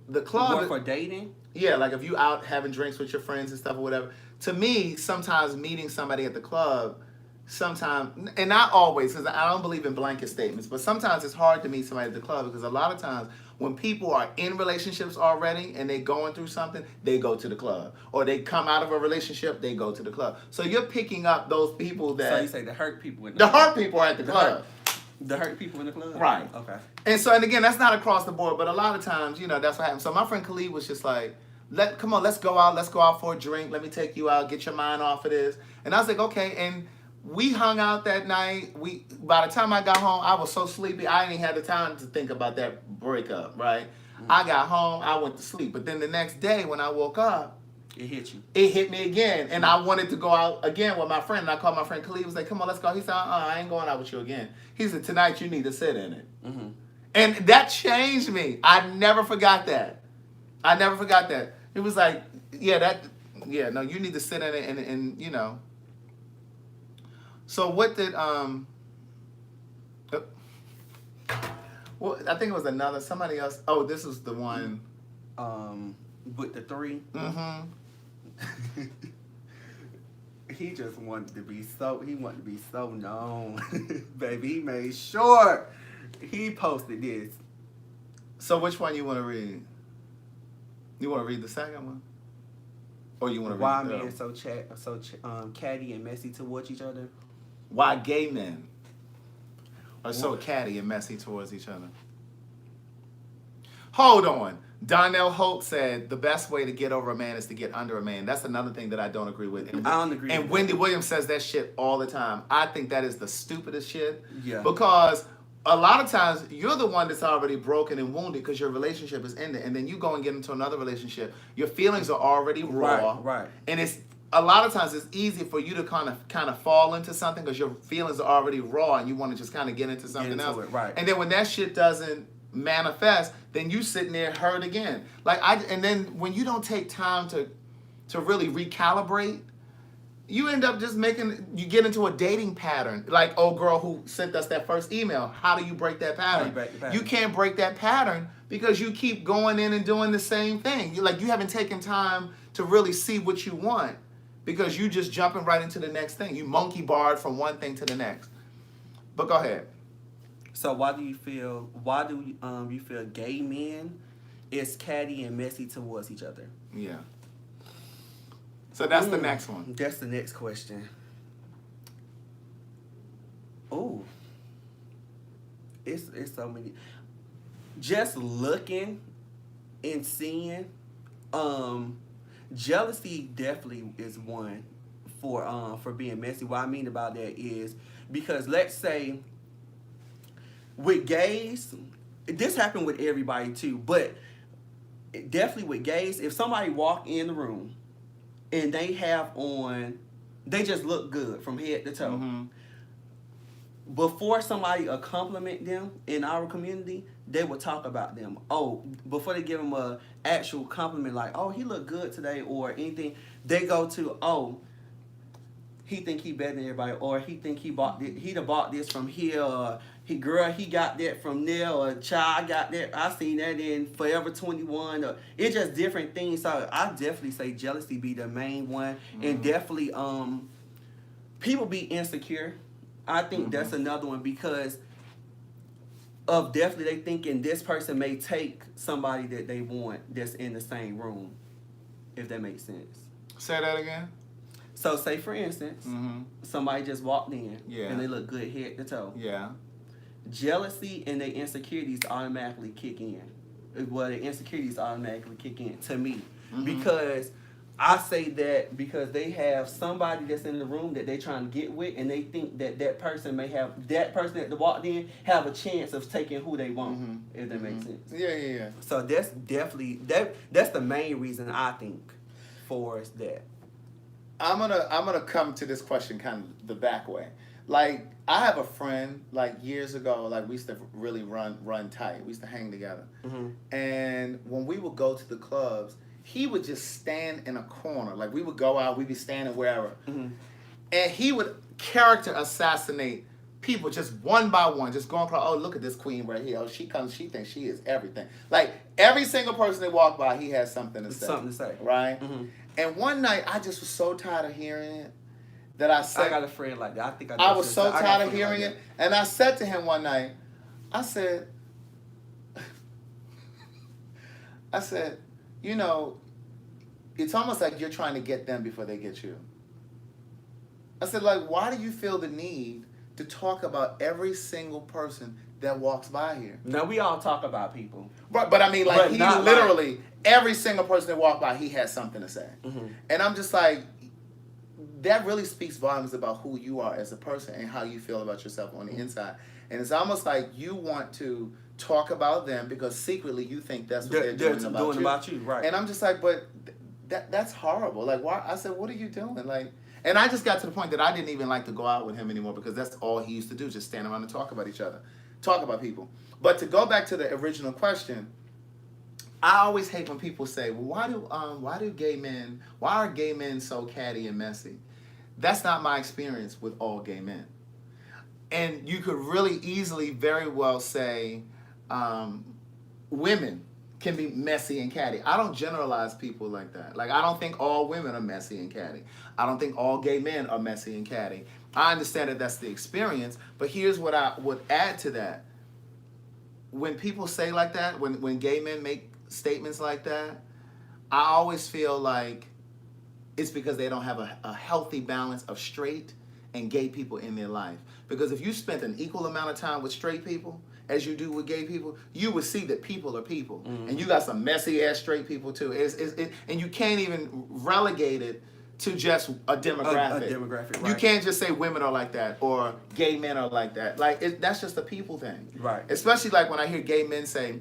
Speaker 1: the club...
Speaker 2: More for dating?
Speaker 1: Yeah, like if you out having drinks with your friends and stuff or whatever. To me, sometimes meeting somebody at the club, sometimes, and not always, because I don't believe in blanket statements, but sometimes it's hard to meet somebody at the club because a lot of times when people are in relationships already and they're going through something, they go to the club. Or they come out of a relationship, they go to the club. So you're picking up those people that...
Speaker 2: So you say the hurt people in the
Speaker 1: club. The
Speaker 2: club.
Speaker 1: hurt people are at the club.
Speaker 2: The hurt people in the club?
Speaker 1: Right.
Speaker 2: Okay.
Speaker 1: And again, that's not across the board, but a lot of times, that's what happens. So my friend Khalid was just like, come on, let's go out for a drink. Let me take you out, get your mind off of this. And I was like, okay. And we hung out that night. By the time I got home, I was so sleepy, I didn't even have the time to think about that breakup, right? I got home, I went to sleep. But then the next day when I woke up,
Speaker 2: it hit you.
Speaker 1: It hit me again. And I wanted to go out again with my friend. And I called my friend Khalid, was like, come on, let's go. He said, I ain't going out with you again. He said, tonight you need to sit in it. Mm-hmm. And that changed me. I never forgot that. It was like, no, you need to sit in it and So what did well, I think it was somebody else. Oh, this was the one.
Speaker 2: With the 3.
Speaker 1: Mm-hmm.
Speaker 2: He just wanted to be so known. Baby, he made sure he posted this.
Speaker 1: So which one you want to read? You want to read the second one? Or you want to read
Speaker 2: Why
Speaker 1: the
Speaker 2: men so catty and messy towards each other?
Speaker 1: Why gay men are so catty and messy towards each other? Hold on. Donnell Hope said the best way to get over a man is to get under a man. That's another thing that I don't agree with.
Speaker 2: I don't agree
Speaker 1: And
Speaker 2: with
Speaker 1: Wendy
Speaker 2: that.
Speaker 1: Williams says that shit all the time. I think that is the stupidest shit.
Speaker 2: Yeah.
Speaker 1: Because a lot of times you're the one that's already broken and wounded because your relationship is ended. And then you go and get into another relationship. Your feelings are already raw.
Speaker 2: Right.
Speaker 1: And it's a lot of times it's easy for you to kind of fall into something because your feelings are already raw and you want to just kind of get into something else.
Speaker 2: Right.
Speaker 1: And then when that shit doesn't manifest, then you sitting there hurt again. And then when you don't take time to really recalibrate, you end up just you get into a dating pattern. Like old girl who sent us that first email. How do you break that pattern? You can't break that pattern because you keep going in and doing the same thing. You haven't taken time to really see what you want because you just jumping right into the next thing. You monkey barred from one thing to the next. But go ahead.
Speaker 2: So why do you feel gay men is catty and messy towards each other?
Speaker 1: Yeah. So that's the next one.
Speaker 2: That's the next question. Ooh. It's so many. Just looking and seeing, jealousy definitely is one for being messy. What I mean about that is because let's say with gays, this happened with everybody too, but definitely with gays, if somebody walk in the room and they just look good from head to toe, before somebody compliment them in our community, they will talk about them. Oh, before they give them a actual compliment like, oh, he looked good today or anything, they go to, oh, he think he better than everybody, or he think he done bought this from here, or he got that from there, or child got that. I seen that in Forever 21. Or it's just different things. So I definitely say jealousy be the main one, and definitely people be insecure. I think that's another one because of definitely they thinking this person may take somebody that they want that's in the same room, if that makes sense.
Speaker 1: Say that again.
Speaker 2: So say for instance, somebody just walked in and they look good head to toe.
Speaker 1: Yeah.
Speaker 2: Jealousy and their insecurities automatically kick in. Well, the insecurities automatically kick in to me. Because I say that because they have somebody that's in the room that they trying to get with, and they think that person may have, that person that walked in have a chance of taking who they want, if that makes sense.
Speaker 1: Yeah.
Speaker 2: So that's definitely, that's the main reason I think for that.
Speaker 1: I'm gonna come to this question kind of the back way. Like, I have a friend, like years ago, like we used to really run tight. We used to hang together. And when we would go to the clubs, he would just stand in a corner. Like, we would go out, we'd be standing wherever. And he would character assassinate people just one by one, just going across, oh, look at this queen right here. Oh, she comes, she thinks she is everything. Like, every single person that walked by, he had something to say.
Speaker 2: Something to say.
Speaker 1: Right? And one night, I just was so tired of hearing it that I said...
Speaker 2: I got a friend like that.
Speaker 1: I was so tired of hearing it. And I said to him one night, I said, you know, it's almost like you're trying to get them before they get you. I said, like, why do you feel the need to talk about every single person that walks by here?
Speaker 2: Now, we all talk about people.
Speaker 1: Right, but I mean, like,
Speaker 2: But
Speaker 1: he
Speaker 2: not
Speaker 1: literally,
Speaker 2: like,
Speaker 1: every single person that walked by, he had something to say. And I'm just like, that really speaks volumes about who you are as a person and how you feel about yourself on the inside. And it's almost like you want to talk about them because secretly you think that's what they're doing about you.
Speaker 2: Right.
Speaker 1: And I'm just like, but that's horrible. Like, why? I said, what are you doing? Like, and I just got to the point that I didn't even like to go out with him anymore because that's all he used to do, just stand around and talk about each other, talk about people. But to go back to the original question, I always hate when people say, well, why are gay men so catty and messy? That's not my experience with all gay men. And you could really easily very well say women can be messy and catty. I don't generalize people like that. Like, I don't think all women are messy and catty. I don't think all gay men are messy and catty. I understand that that's the experience, but here's what I would add to that. When people say like that, when gay men make statements like that, I always feel like it's because they don't have a healthy balance of straight and gay people in their life. Because if you spent an equal amount of time with straight people as you do with gay people, you would see that people are people. And you got some messy ass straight people too. And you can't even relegate it to just a demographic.
Speaker 2: A demographic, right.
Speaker 1: You can't just say women are like that or gay men are like that. Like, that's just a people thing.
Speaker 2: Right.
Speaker 1: Especially like when I hear gay men say,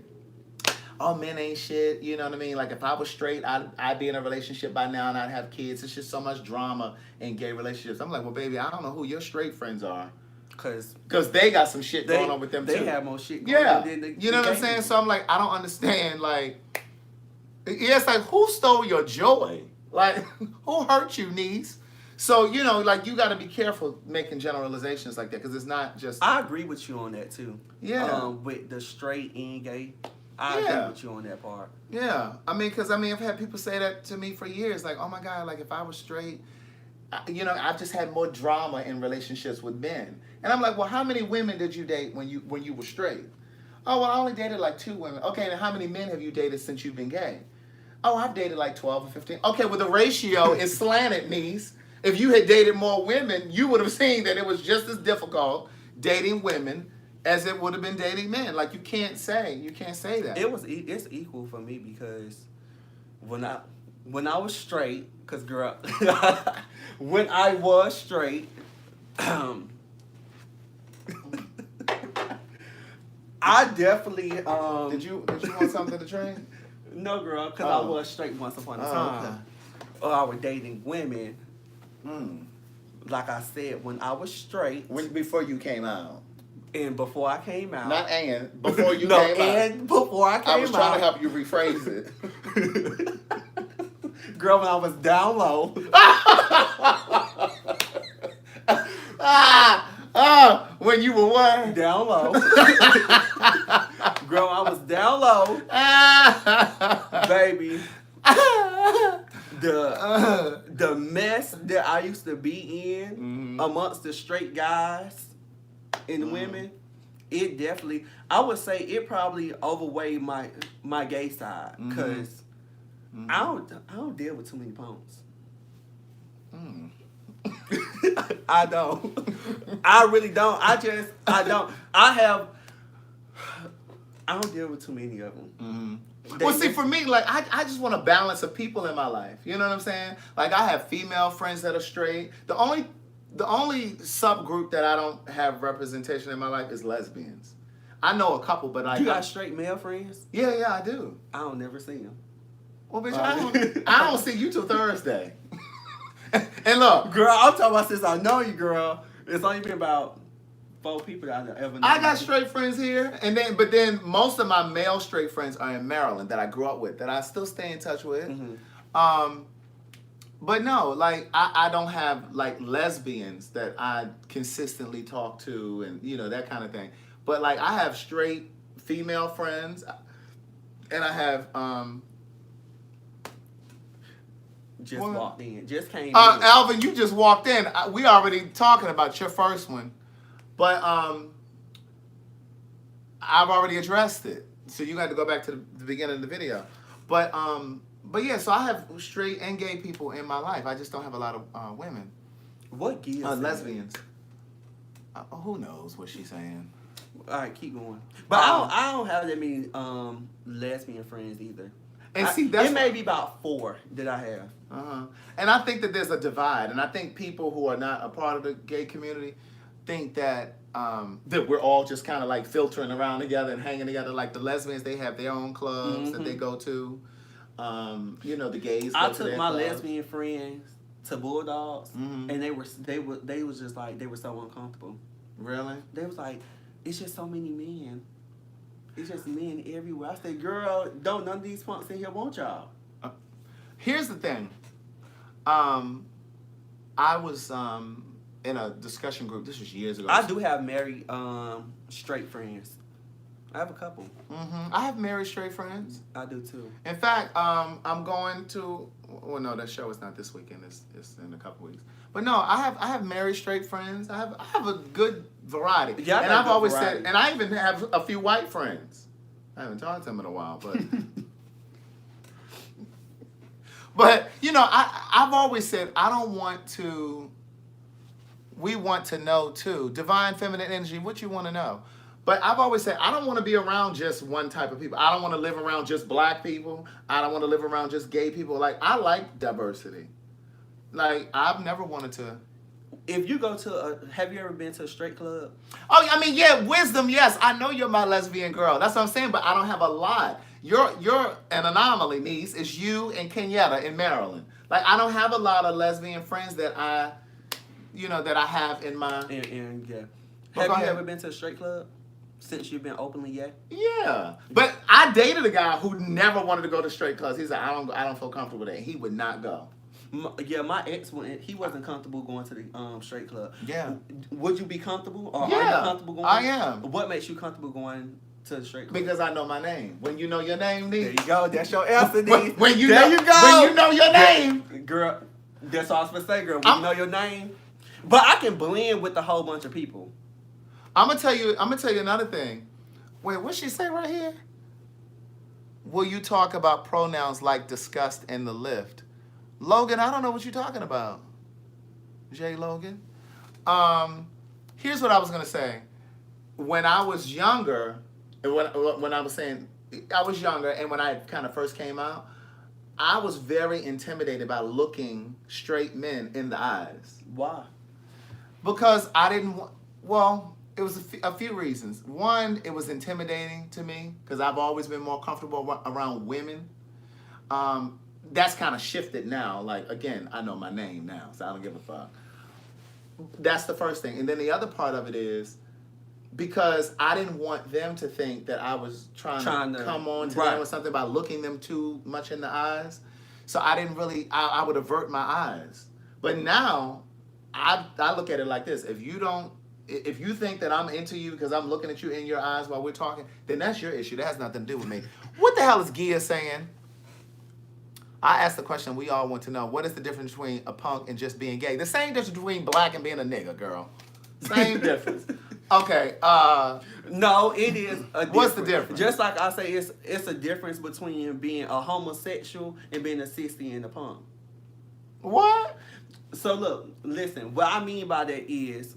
Speaker 1: oh, men ain't shit, you know what I mean? Like, if I was straight, I'd be in a relationship by now and I'd have kids. It's just so much drama in gay relationships. I'm like, well, baby, I don't know who your straight friends are. Because they got some shit going on with them, too.
Speaker 2: They have more shit going on than the
Speaker 1: you know what I'm saying? So I'm like, I don't understand. Like, yeah, it's like, who stole your joy? Like, who hurt you, niece? So, you know, like, you got to be careful making generalizations like that because it's not just...
Speaker 2: I agree with you on that, too.
Speaker 1: Yeah.
Speaker 2: With the straight and gay. I agree with you on that part.
Speaker 1: Yeah. I mean, because, I've had people say that to me for years. Like, oh, my God, like, if I was straight, you know, I've just had more drama in relationships with men. And I'm like, well, how many women did you date when you were straight? Oh, well, I only dated like 2 women. Okay, and how many men have you dated since you've been gay? Oh, I've dated like 12 or 15. Okay, well, the ratio is slanted, niece. If you had dated more women, you would have seen that it was just as difficult dating women as it would have been dating men. Like, you can't say that.
Speaker 2: It's equal for me because when I was straight, because girl, when I was straight, I definitely
Speaker 1: Did you want something to drink?
Speaker 2: No, girl, because I was straight once upon a time.
Speaker 1: Okay.
Speaker 2: Or I was dating women. like I said, when I was straight
Speaker 1: Before you came out.
Speaker 2: and before I came out.
Speaker 1: Not and. Before you
Speaker 2: no,
Speaker 1: came out.
Speaker 2: and before I came out.
Speaker 1: I was trying to help you rephrase it.
Speaker 2: Girl, when I was down low.
Speaker 1: When you were what?
Speaker 2: Down low. Girl, I was down low. Baby. The mess that I used to be in amongst the straight guys and women, it definitely, I would say it probably overweighed my gay side, because I don't deal with too many punks. I don't. I really don't. I don't. I don't deal with too many of them.
Speaker 1: Well, see, for me, like, I just want a balance of people in my life. You know what I'm saying? Like, I have female friends that are straight. The only subgroup that I don't have representation in my life is lesbians. I know a couple, but
Speaker 2: you got straight male friends?
Speaker 1: Yeah, I do.
Speaker 2: I don't never see them.
Speaker 1: Well, bitch, I don't see you till Thursday. And look,
Speaker 2: girl, I'm talking about since I know you, girl. It's only been about 4 people that I ever known.
Speaker 1: I got straight friends here, but then most of my male straight friends are in Maryland that I grew up with, that I still stay in touch with. But no, like I don't have like lesbians that I consistently talk to, and that kind of thing. But like I have straight female friends, and I have
Speaker 2: walked in, just came in.
Speaker 1: Alvin, you just walked in. We already talking about your first one. But I've already addressed it, so you got to go back to the beginning of the video. But yeah, so I have straight and gay people in my life. I just don't have a lot of women.
Speaker 2: What gives?
Speaker 1: Lesbians. Who knows what she's saying?
Speaker 2: All right, keep going. But I don't have that many lesbian friends either.
Speaker 1: And see, that's
Speaker 2: it may be about 4 that I have.
Speaker 1: And I think that there's a divide, and I think people who are not a part of the gay community think that we're all just kind of like filtering around together and hanging together. Like the lesbians, they have their own clubs that they go to. The gays.
Speaker 2: I took my lesbian friends to Bulldogs, and they was just like, they were so uncomfortable.
Speaker 1: Really?
Speaker 2: They was like, it's just so many men. It's just men everywhere. I said, girl, don't none of these punks in here want y'all.
Speaker 1: Here's the thing. I was in a discussion group. This was years ago.
Speaker 2: I do have married straight friends. I have a couple.
Speaker 1: I have married straight friends.
Speaker 2: I do too.
Speaker 1: In fact, I'm going to. Well, no, that show is not this weekend. It's in a couple weeks. But no, I have married straight friends. I have a good variety.
Speaker 2: Yeah,
Speaker 1: and I've always said, and I even have a few white friends. I haven't talked to them in a while, but. But I've always said I don't want to. We want to know too, divine feminine energy. What you want to know? But I've always said I don't want to be around just one type of people. I don't want to live around just black people. I don't want to live around just gay people. Like I like diversity. Like I've never wanted to.
Speaker 2: If you go to have you ever been to a straight club?
Speaker 1: Oh, I mean, yeah, Wisdom. Yes, I know you're my lesbian girl. That's what I'm saying. But I don't have a lot. You're an anomaly, niece. It's you and Kenyatta in Maryland. Like I don't have a lot of lesbian friends that I have in my.
Speaker 2: And yeah. Have you ever been to a straight club since you've been openly gay?
Speaker 1: Yeah, but I dated a guy who never wanted to go to straight clubs. He's like, I don't feel comfortable with it. He would not go.
Speaker 2: My ex went. He wasn't comfortable going to the straight club.
Speaker 1: Yeah.
Speaker 2: Would you be comfortable? Or
Speaker 1: yeah.
Speaker 2: Are you comfortable going?
Speaker 1: I am.
Speaker 2: What makes you comfortable going to the straight club?
Speaker 1: Because I know my name. When you know your name,
Speaker 2: there you go. That's your answer, D.
Speaker 1: When you know your name,
Speaker 2: girl. That's all I was supposed to say, girl. When you know your name, but I can blend with a whole bunch of people.
Speaker 1: I'm gonna tell you another thing. Wait, what's she say right here? Will you talk about pronouns like disgust in the lift? Logan, I don't know what you're talking about. Jay Logan. Here's what I was gonna say. When I was younger, when I was saying I was younger, and when I kind of first came out, I was very intimidated by looking straight men in the eyes.
Speaker 2: Why?
Speaker 1: Because I didn't. Well, it was a few reasons. One, it was intimidating to me because I've always been more comfortable around women. That's kind of shifted now. Like, again, I know my name now, so I don't give a fuck. That's the first thing. And then the other part of it is because I didn't want them to think that I was trying to come on to them or something by looking them too much in the eyes. So I didn't really, I would avert my eyes. But now I look at it like this. If you think that I'm into you because I'm looking at you in your eyes while we're talking, then that's your issue. That has nothing to do with me. What the hell is Gia saying? I asked the question we all want to know. What is the difference between a punk and just being gay? The same difference between black and being a nigga, girl. Same difference. Okay.
Speaker 2: No, it is a difference.
Speaker 1: What's the difference?
Speaker 2: Just like I say, it's a difference between being a homosexual and being a 60 and a punk.
Speaker 1: What?
Speaker 2: So look, listen. What I mean by that is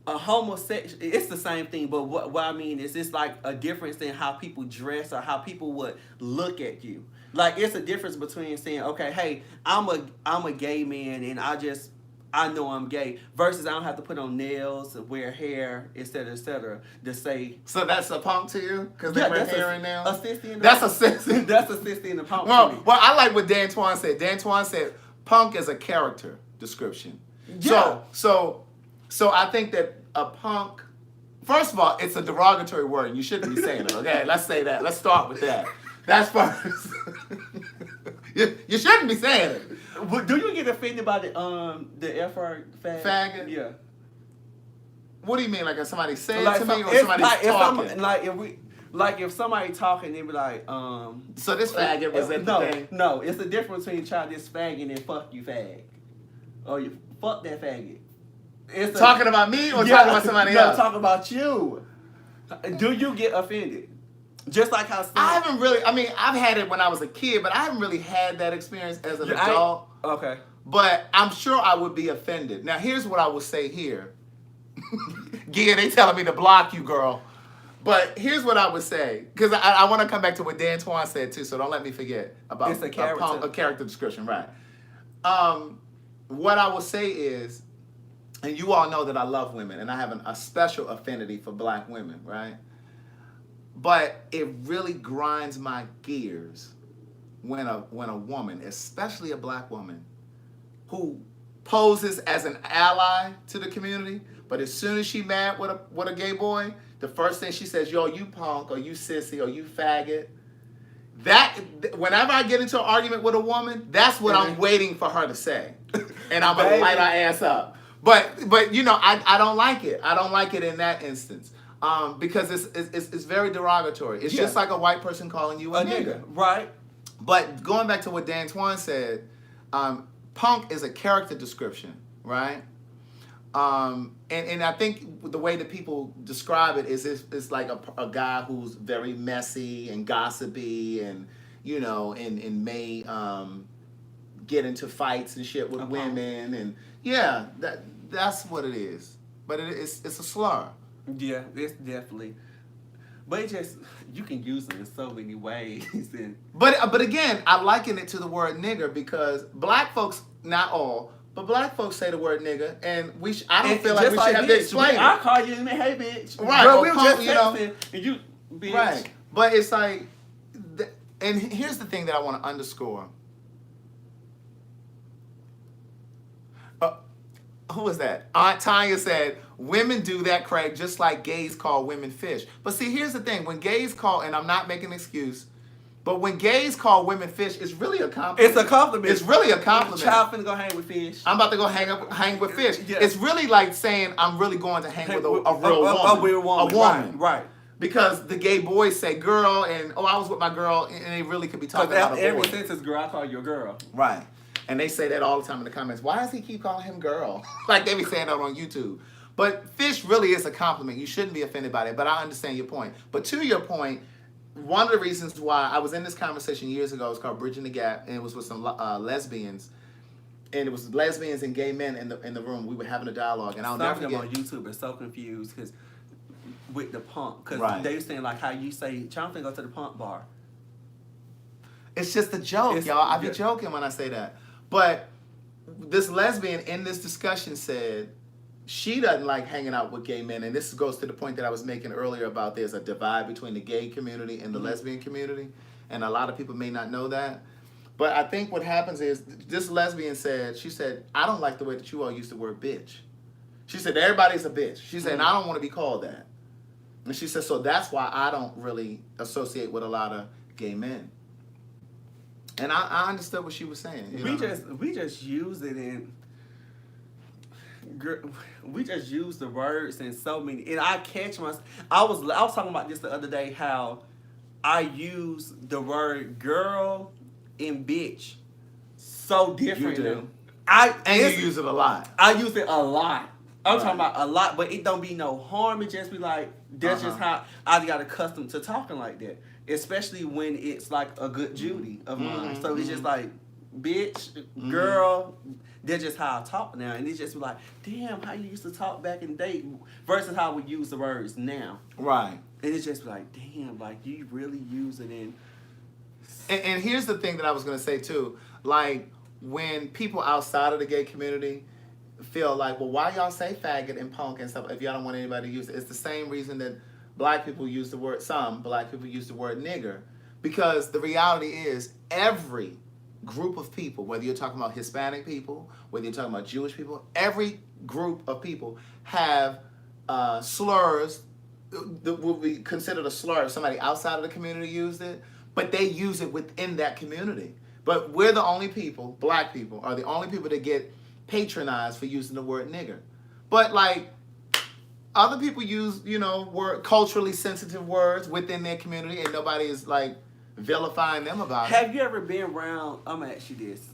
Speaker 2: a homosexual. It's the same thing, but what I mean is it's like a difference in how people dress or how people would look at you. Like it's a difference between saying, okay, hey, I'm a gay man and I know I'm gay versus I don't have to put on nails, wear hair, etc. to say.
Speaker 1: So that's a punk to you? Because they wear hair and nails?
Speaker 2: A 60 and
Speaker 1: that's a 60.
Speaker 2: That's a 60 and a punk
Speaker 1: well,
Speaker 2: to me.
Speaker 1: Well, I like what Dan Twan said. Dan Twan said punk is a character description.
Speaker 2: Yeah.
Speaker 1: So I think that a punk, first of all, it's a derogatory word and you shouldn't be saying it, okay? Let's say that. Let's start with that. That's first. you shouldn't be saying it.
Speaker 2: Do you get offended by the F word,
Speaker 1: faggot?
Speaker 2: Yeah.
Speaker 1: What do you mean? Like if somebody say
Speaker 2: like
Speaker 1: it to me or somebody's talking?
Speaker 2: If somebody talking, they be like,
Speaker 1: So this faggot was in the thing?
Speaker 2: No, it's the difference between trying this faggot and fuck you fag. Or you fuck that faggot. It's
Speaker 1: talking about me or talking about somebody else?
Speaker 2: No, talking about you. Do you get offended? Just like how
Speaker 1: I haven't really. I mean, I've had it when I was a kid, but I haven't really had that experience as an adult.
Speaker 2: Okay.
Speaker 1: But I'm sure I would be offended. Now, here's what I will say here. Gia, they telling me to block you, girl. But here's what I would say, because I want to come back to what Dan Twan said too. So don't let me forget about
Speaker 2: it's a
Speaker 1: character description, right? What I will say is, and you all know that I love women, and I have a special affinity for black women, right? But it really grinds my gears when a woman, especially a black woman, who poses as an ally to the community, but as soon as she mad with a gay boy, the first thing she says, yo, you punk, or you sissy, or you faggot. That, whenever I get into an argument with a woman, that's what I'm waiting for her to say. And I'm going to light her ass up. But you know, I don't like it. I don't like it in that instance. Because it's very derogatory. It's just like a white person calling you a nigga.
Speaker 2: Right.
Speaker 1: But going back to what Dan Twan said, punk is a character description, right? And I think the way that people describe it is it's like a guy who's very messy and gossipy and, you know, and may get into fights and shit with women. And yeah, that's what it is. But it's a slur.
Speaker 2: Yeah, it's definitely. But it just, you can use it in so many ways.
Speaker 1: But again, I liken it to the word nigger because black folks, not all, but black folks say the word nigger, and I don't feel like we should have to explain it.
Speaker 2: I call you, hey bitch.
Speaker 1: Right.
Speaker 2: Girl, we were
Speaker 1: punk,
Speaker 2: just
Speaker 1: you know,
Speaker 2: and you, bitch.
Speaker 1: Right. But it's like, and here's the thing that I want to underscore. Who was that? Aunt Tanya said, women do that, Craig, just like gays call women fish. But see, here's the thing. When gays call, and I'm not making an excuse, but when gays call women fish, it's really a compliment.
Speaker 2: It's a compliment.
Speaker 1: It's really a compliment.
Speaker 2: Child finna go hang with fish.
Speaker 1: I'm about to go hang with fish.
Speaker 2: Yeah.
Speaker 1: It's really like saying I'm really going to hang with a real woman. A
Speaker 2: real woman.
Speaker 1: A woman.
Speaker 2: Right.
Speaker 1: Because the gay boys say girl, and I was with my girl, and they really could be talking about a boy.
Speaker 2: Every sentence, girl, I call you a girl.
Speaker 1: Right. And they say that all the time in the comments. Why does he keep calling him girl? Like they be saying that on YouTube. But fish really is a compliment. You shouldn't be offended by that. But I understand your point. But to your point, one of the reasons why I was in this conversation years ago, it was called Bridging the Gap, and it was with some lesbians. And it was lesbians and gay men in the room. We were having a dialogue. And I'll never forget.
Speaker 2: Some of them on YouTube are so confused because with the punk. Because
Speaker 1: right.
Speaker 2: they were saying like how you say, "Chomp finna go to the punk bar."
Speaker 1: It's just a joke, y'all. I be joking when I say that. But this lesbian in this discussion said she doesn't like hanging out with gay men. And this goes to the point that I was making earlier about there's a divide between the gay community and the lesbian community. And a lot of people may not know that. But I think what happens is this lesbian said, she said, I don't like the way that you all use the word bitch. She said, everybody's a bitch. She said, and I don't want to be called that. And she said, so that's why I don't really associate with a lot of gay men. And I understood what she was saying.
Speaker 2: We just use it in. We just use the words in so many, and I catch myself. I was talking about this the other day, how I use the word girl and bitch so different.
Speaker 1: You do.
Speaker 2: You
Speaker 1: use it a lot.
Speaker 2: I use it a lot. I'm
Speaker 1: Right.
Speaker 2: talking about a lot, but it don't be no harm. It just be like, that's just how I got accustomed to talking like that. Especially when it's like a good Judy of mine. So it's just like, bitch, girl, that's just how I talk now. And it's just like, damn, how you used to talk back in the day versus how we use the words now.
Speaker 1: Right.
Speaker 2: And it's just like, damn, like you really use it in.
Speaker 1: And here's the thing that I was going to say too. Like, when people outside of the gay community feel like, well, why y'all say faggot and punk and stuff if y'all don't want anybody to use it? It's the same reason that black people use the word, some black people use the word nigger. Because the reality is every group of people, whether you're talking about Hispanic people, whether you're talking about Jewish people, every group of people have slurs that would be considered a slur if somebody outside of the community used it, but they use it within that community. But we're the only people, black people, are the only people that get patronized for using the word nigger. But like, other people use, culturally sensitive words within their community, and nobody is like vilifying them about it.
Speaker 2: Have you ever been around, I'm gonna ask you this.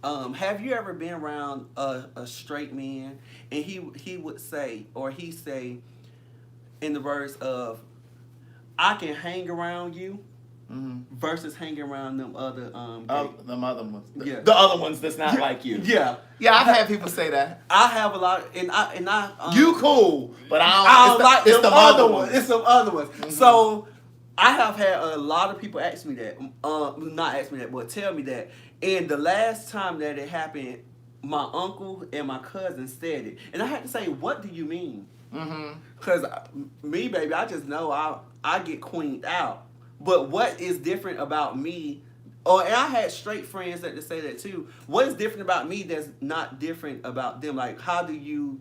Speaker 2: Have you ever been around a straight man and he would say, or he say, in the words of, I can hang around you, versus hanging around them other
Speaker 1: them other ones.
Speaker 2: Yeah.
Speaker 1: The other ones that's not like you.
Speaker 2: Yeah.
Speaker 1: Yeah, I've had people say that.
Speaker 2: I have a lot, and I
Speaker 1: you cool, but
Speaker 2: I don't like
Speaker 1: it's
Speaker 2: them
Speaker 1: the
Speaker 2: other
Speaker 1: other
Speaker 2: ones.
Speaker 1: ones.
Speaker 2: It's some other ones. So I have had a lot of people ask me that. Not ask me that, but tell me that. And the last time that it happened, my uncle and my cousin said it, and I had to say, "What do you mean?" Because me, baby, I just know I get queened out. But what is different about me? Oh, and I had straight friends that say that too. What is different about me that's not different about them? Like, how do you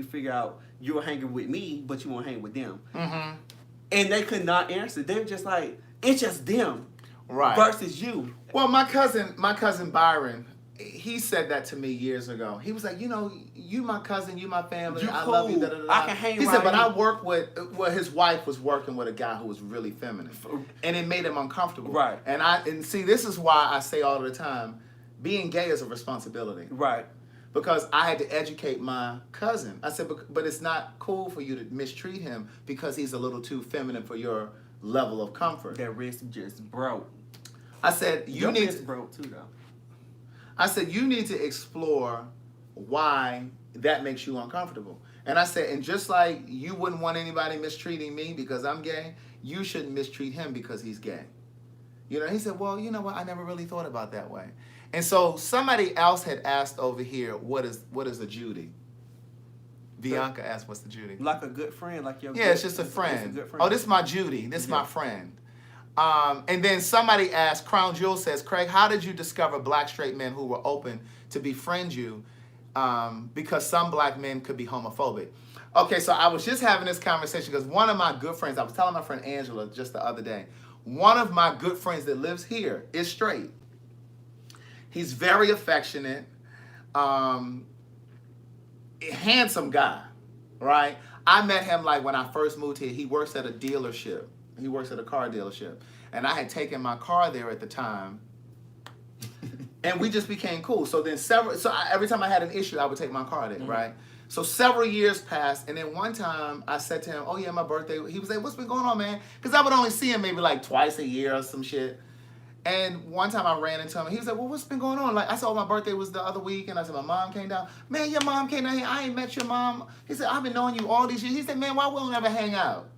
Speaker 2: figure out you're hanging with me, but you won't hang with them? And they could not answer. They were just like, it's just them,
Speaker 1: right?
Speaker 2: Versus you.
Speaker 1: Well, my cousin Byron, he said that to me years ago. He was like, you my cousin, you my family, I
Speaker 2: cool.
Speaker 1: love you. Da, da, da.
Speaker 2: I can hang
Speaker 1: He
Speaker 2: around
Speaker 1: said, but
Speaker 2: you.
Speaker 1: I work with. Well, his wife was working with a guy who was really feminine, and it made him uncomfortable.
Speaker 2: Right.
Speaker 1: And see, this is why I say all the time, being gay is a responsibility.
Speaker 2: Right.
Speaker 1: Because I had to educate my cousin. I said, but it's not cool for you to mistreat him because he's a little too feminine for your level of comfort.
Speaker 2: That wrist just broke.
Speaker 1: I said,
Speaker 2: Your wrist broke too, though.
Speaker 1: I said, you need to explore why that makes you uncomfortable. And I said, and just like you wouldn't want anybody mistreating me because I'm gay, you shouldn't mistreat him because he's gay. He said, well, you know what? I never really thought about that way. And so somebody else had asked over here, what is a Judy? Bianca asked, what's the Judy?
Speaker 2: Like a good friend, like your.
Speaker 1: Yeah, it's just a friend.
Speaker 2: It's a good friend.
Speaker 1: Oh, this is my Judy. This is my friend. And then somebody asked, Crown Jewel says, Craig, how did you discover black straight men who were open to befriend you? Because some black men could be homophobic. Okay, so I was just having this conversation because one of my good friends, I was telling my friend Angela just the other day, one of my good friends that lives here is straight. He's very affectionate, handsome guy, right? I met him like when I first moved here. He works at a dealership. He works at a car dealership. And I had taken my car there at the time. And we just became cool. So then every time I had an issue, I would take my car there, right? So several years passed, and then one time I said to him, oh yeah, my birthday. He was like, what's been going on, man? Because I would only see him maybe like twice a year or some shit. And one time I ran into him, and he was like, well, what's been going on? Like, I said, oh, my birthday was the other week, and I said, my mom came down. Man, your mom came down here. I ain't met your mom. He said, I've been knowing you all these years. He said, man, why we don't ever hang out?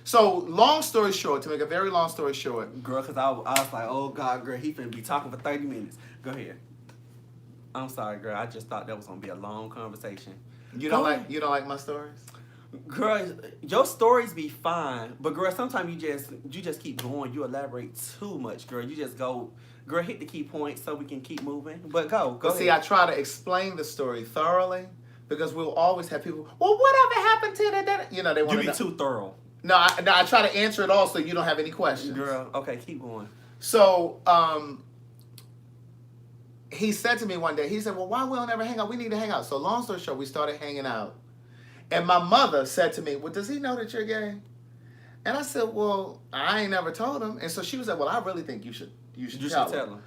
Speaker 1: So, long story short, to make a very long story short.
Speaker 2: Girl, because I was like, oh, God, girl, he finna be talking for 30 minutes. Go ahead. I'm sorry, girl. I just thought that was going to be a long conversation.
Speaker 1: You don't like my stories?
Speaker 2: Girl, your stories be fine, but girl, sometimes you just keep going. You elaborate too much, girl. You just go, girl, hit the key point so we can keep moving. But go
Speaker 1: But see,
Speaker 2: ahead.
Speaker 1: I try to explain the story thoroughly because we'll always have people, well, whatever happened to that? You know, they
Speaker 2: You
Speaker 1: want to
Speaker 2: be
Speaker 1: know.
Speaker 2: too thorough,
Speaker 1: No, I try to answer it all so you don't have any questions.
Speaker 2: girl. Okay, keep going.
Speaker 1: So, he said to me one day, he said, well, why we don't ever hang out? We need to hang out. So long story short, we started hanging out. And my mother said to me, well, does he know that you're gay? And I said, well, I ain't never told him. And so she was like, well, I really think you should tell him.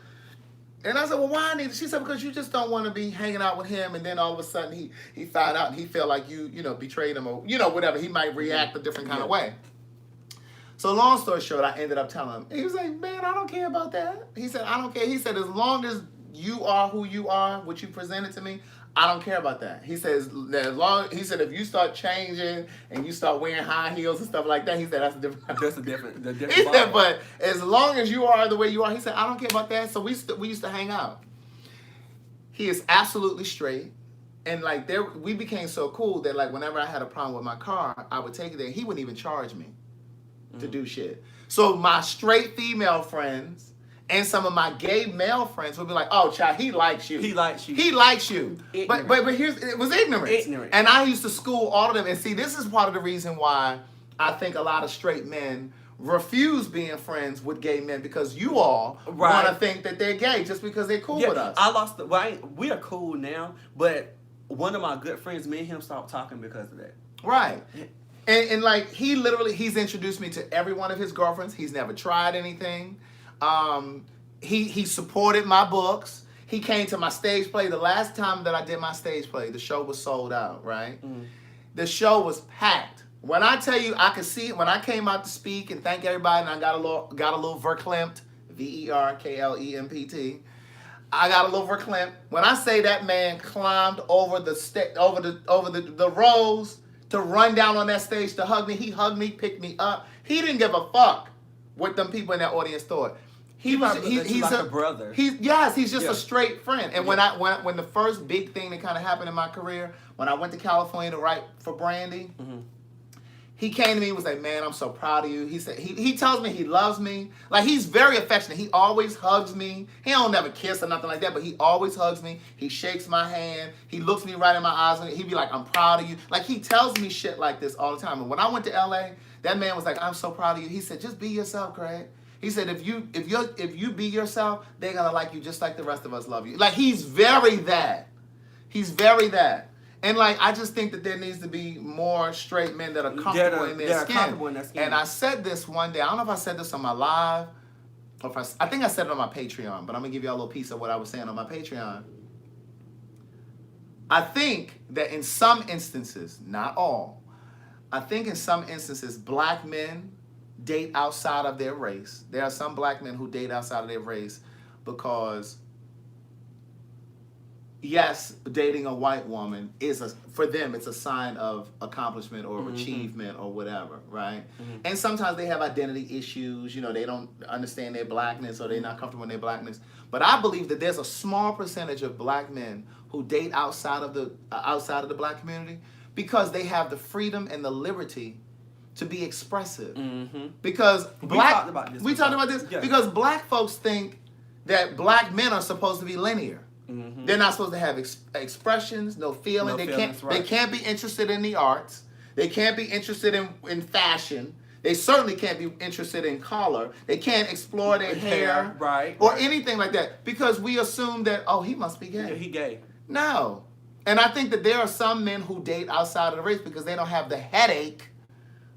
Speaker 1: And I said, well, why I need? She said, because you just don't want to be hanging out with him, and then all of a sudden he found out and he felt like you betrayed him, or whatever. He might react a different kind of way. So long story short, I ended up telling him. He was like, man, I don't care about that. He said, I don't care. He said, as long as you are who you are, what you presented to me, I don't care about that. He says, he said, if you start changing and you start wearing high heels and stuff like that, he said, that's a different.
Speaker 2: That's the different.
Speaker 1: He said, but as long as you are the way you are, he said, I don't care about that. So we used to hang out. He is absolutely straight. And like we became so cool that like whenever I had a problem with my car, I would take it there. He wouldn't even charge me to do shit. So my straight female friends and some of my gay male friends would be like, oh, child, he likes you.
Speaker 2: He likes you.
Speaker 1: He likes you.
Speaker 2: Ignorant.
Speaker 1: But it was ignorance.
Speaker 2: Ignorant.
Speaker 1: And I used to school all of them. And see, this is part of the reason why I think a lot of straight men refuse being friends with gay men, because you all want to think that they're gay just because they're cool with us.
Speaker 2: We are cool now, but one of my good friends, me and him stopped talking because of that.
Speaker 1: Right. And like he's introduced me to every one of his girlfriends. He's never tried anything. He supported my books. He came to my stage play. The last time that I did my stage play, the show was sold out, right? The show was packed. When I tell you, I could see it when I came out to speak and thank everybody, and I got a little verklempt, VERKLEMPT. I got a little verklempt. When I say that man climbed over the rows to run down on that stage to hug me, he hugged me, picked me up. He didn't give a fuck what them people in that audience thought. He's
Speaker 2: like a brother.
Speaker 1: He's just a straight friend. And when the first big thing that kind of happened in my career, when I went to California to write for Brandy, he came to me and was like, man, I'm so proud of you. He said he tells me he loves me. Like, he's very affectionate. He always hugs me. He don't never kiss or nothing like that, but he always hugs me. He shakes my hand. He looks me right in my eyes, and he'd be like, I'm proud of you. Like, he tells me shit like this all the time. And when I went to LA, that man was like, I'm so proud of you. He said, just be yourself, Craig. He said, if you be yourself, they're gonna like you just like the rest of us love you. Like, he's very that. He's very that. And like, I just think that there needs to be more straight men that are comfortable in their skin. And I said this one day. I don't know if I said this on my live, or if I think I said it on my Patreon. But I'm gonna give you a little piece of what I was saying on my Patreon. I think that in some instances, not all, I think in some instances, black men date outside of their race. There are some black men who date outside of their race because, yes, dating a white woman for them, it's a sign of accomplishment or achievement or whatever, right? And sometimes they have identity issues. They don't understand their blackness, or they're not comfortable in their blackness. But I believe that there's a small percentage of black men who date outside of the black community because they have the freedom and the liberty to be expressive. Because we talked about this. Yeah. Because black folks think that black men are supposed to be linear. They're not supposed to have expressions, no feeling. They can't be interested in the arts. They can't be interested in fashion. They certainly can't be interested in color. They can't explore their hair, or anything like that, because we assume that, oh, he must be gay.
Speaker 2: Yeah, he gay.
Speaker 1: No. And I think that there are some men who date outside of the race because they don't have the headache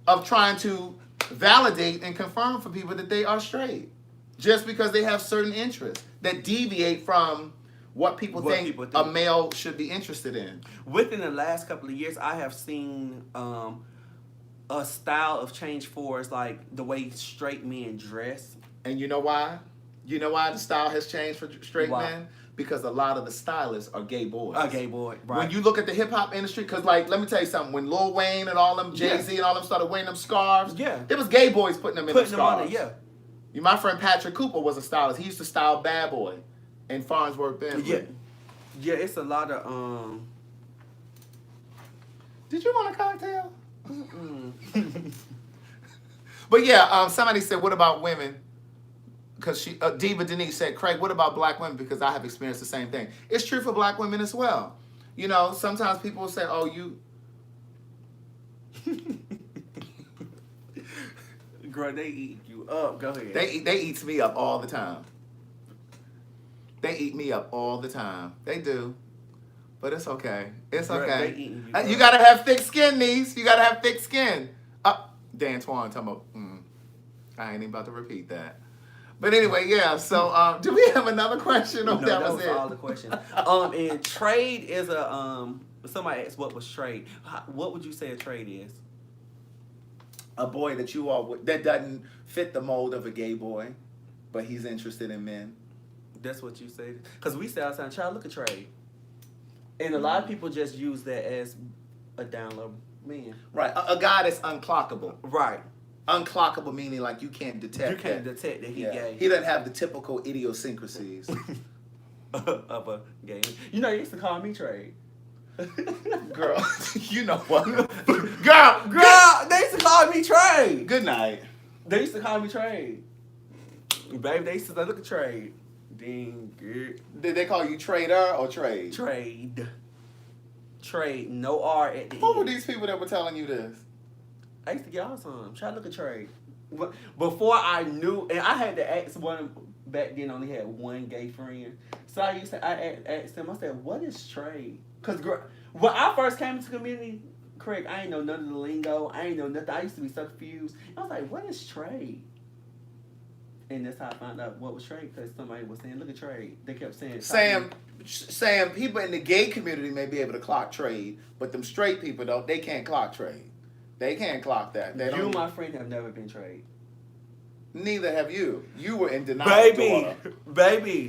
Speaker 1: of trying to validate and confirm for people that they are straight, just because they have certain interests that deviate from what people think a male should be interested in.
Speaker 2: Within the last couple of years, I have seen a style of change for like the way straight men dress.
Speaker 1: And you know why? You know why the style has changed for straight men? Because a lot of the stylists are gay boys.
Speaker 2: A gay boy, right.
Speaker 1: When you look at the hip-hop industry, because, like, let me tell you something. When Lil Wayne and all them, Jay-Z and all them started wearing them scarves, there was gay boys putting them in them scarves. My friend Patrick Cooper was a stylist. He used to style Bad Boy in Farnsworth, Bentley.
Speaker 2: Yeah, it's a lot of...
Speaker 1: Did you want a cocktail? But yeah, somebody said, what about women? Because Diva Denise said, Craig, what about black women? Because I have experienced the same thing. It's true for black women as well. You know, sometimes people will say, oh, you.
Speaker 2: Girl, they eat you up. Go ahead.
Speaker 1: They eats me up all the time. They eat me up all the time. They do. But it's okay. It's
Speaker 2: Girl,
Speaker 1: okay.
Speaker 2: they eating
Speaker 1: You
Speaker 2: up.
Speaker 1: gotta have thick skin, niece. You gotta have thick skin. Dan Twan talking about, I ain't even about to repeat that. But anyway, yeah. So, do we have another question? Or
Speaker 2: No,
Speaker 1: that
Speaker 2: that
Speaker 1: was
Speaker 2: was
Speaker 1: it?
Speaker 2: all the questions. And trade is a somebody asked what was trade. What would you say a trade is?
Speaker 1: A boy that you all that doesn't fit the mold of a gay boy, but he's interested in men.
Speaker 2: That's what you say. Because we say outside, child, look at trade. And a lot of people just use that as a down low man.
Speaker 1: Right. A guy that's unclockable.
Speaker 2: Right.
Speaker 1: Unclockable meaning like you can't detect.
Speaker 2: You can't detect that he gay.
Speaker 1: He doesn't have the typical idiosyncrasies.
Speaker 2: Of a gay. You know, you used to call me trade.
Speaker 1: Girl, you know what? Girl,
Speaker 2: they used to call me trade.
Speaker 1: Good night.
Speaker 2: They used to call me trade. Baby, they used to say, look at trade. Ding, good.
Speaker 1: Did they call you trader or trade?
Speaker 2: Trade. Trade. No R at the
Speaker 1: Who were
Speaker 2: end.
Speaker 1: these people that were telling you this?
Speaker 2: I used to get all some. Try to look at trade. Before I knew, and I had to ask one back then. Only had one gay friend, so I asked him. I said, "What is trade?" Because when I first came into the community, Craig, I ain't know none of the lingo. I ain't know nothing. I used to be so confused. I was like, "What is trade?" And that's how I found out what was trade, because somebody was saying, "Look at trade." They kept
Speaker 1: saying people in the gay community may be able to clock trade, but them straight people don't. They can't clock trade. They can't clock that. They
Speaker 2: You,
Speaker 1: don't.
Speaker 2: my friend, have never been trade.
Speaker 1: Neither have you. You were in denial.
Speaker 2: Baby.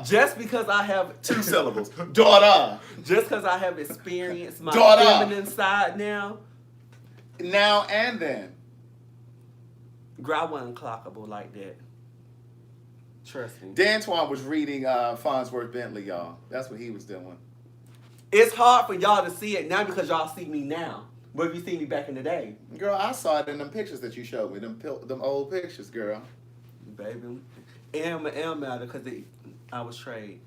Speaker 2: Just because I have
Speaker 1: 2 syllables. Daughter.
Speaker 2: Just because I have experienced my
Speaker 1: Daughter.
Speaker 2: feminine side now.
Speaker 1: Now and then.
Speaker 2: Girl, I wasn't clockable like that. Trust me.
Speaker 1: Dan Twan was reading Farnsworth Bentley, y'all. That's what he was doing.
Speaker 2: It's hard for y'all to see it now because y'all see me now. But if you see me back in the day.
Speaker 1: Girl, I saw it in them pictures that you showed me. Them old pictures, girl.
Speaker 2: Baby. M matter because I was trade.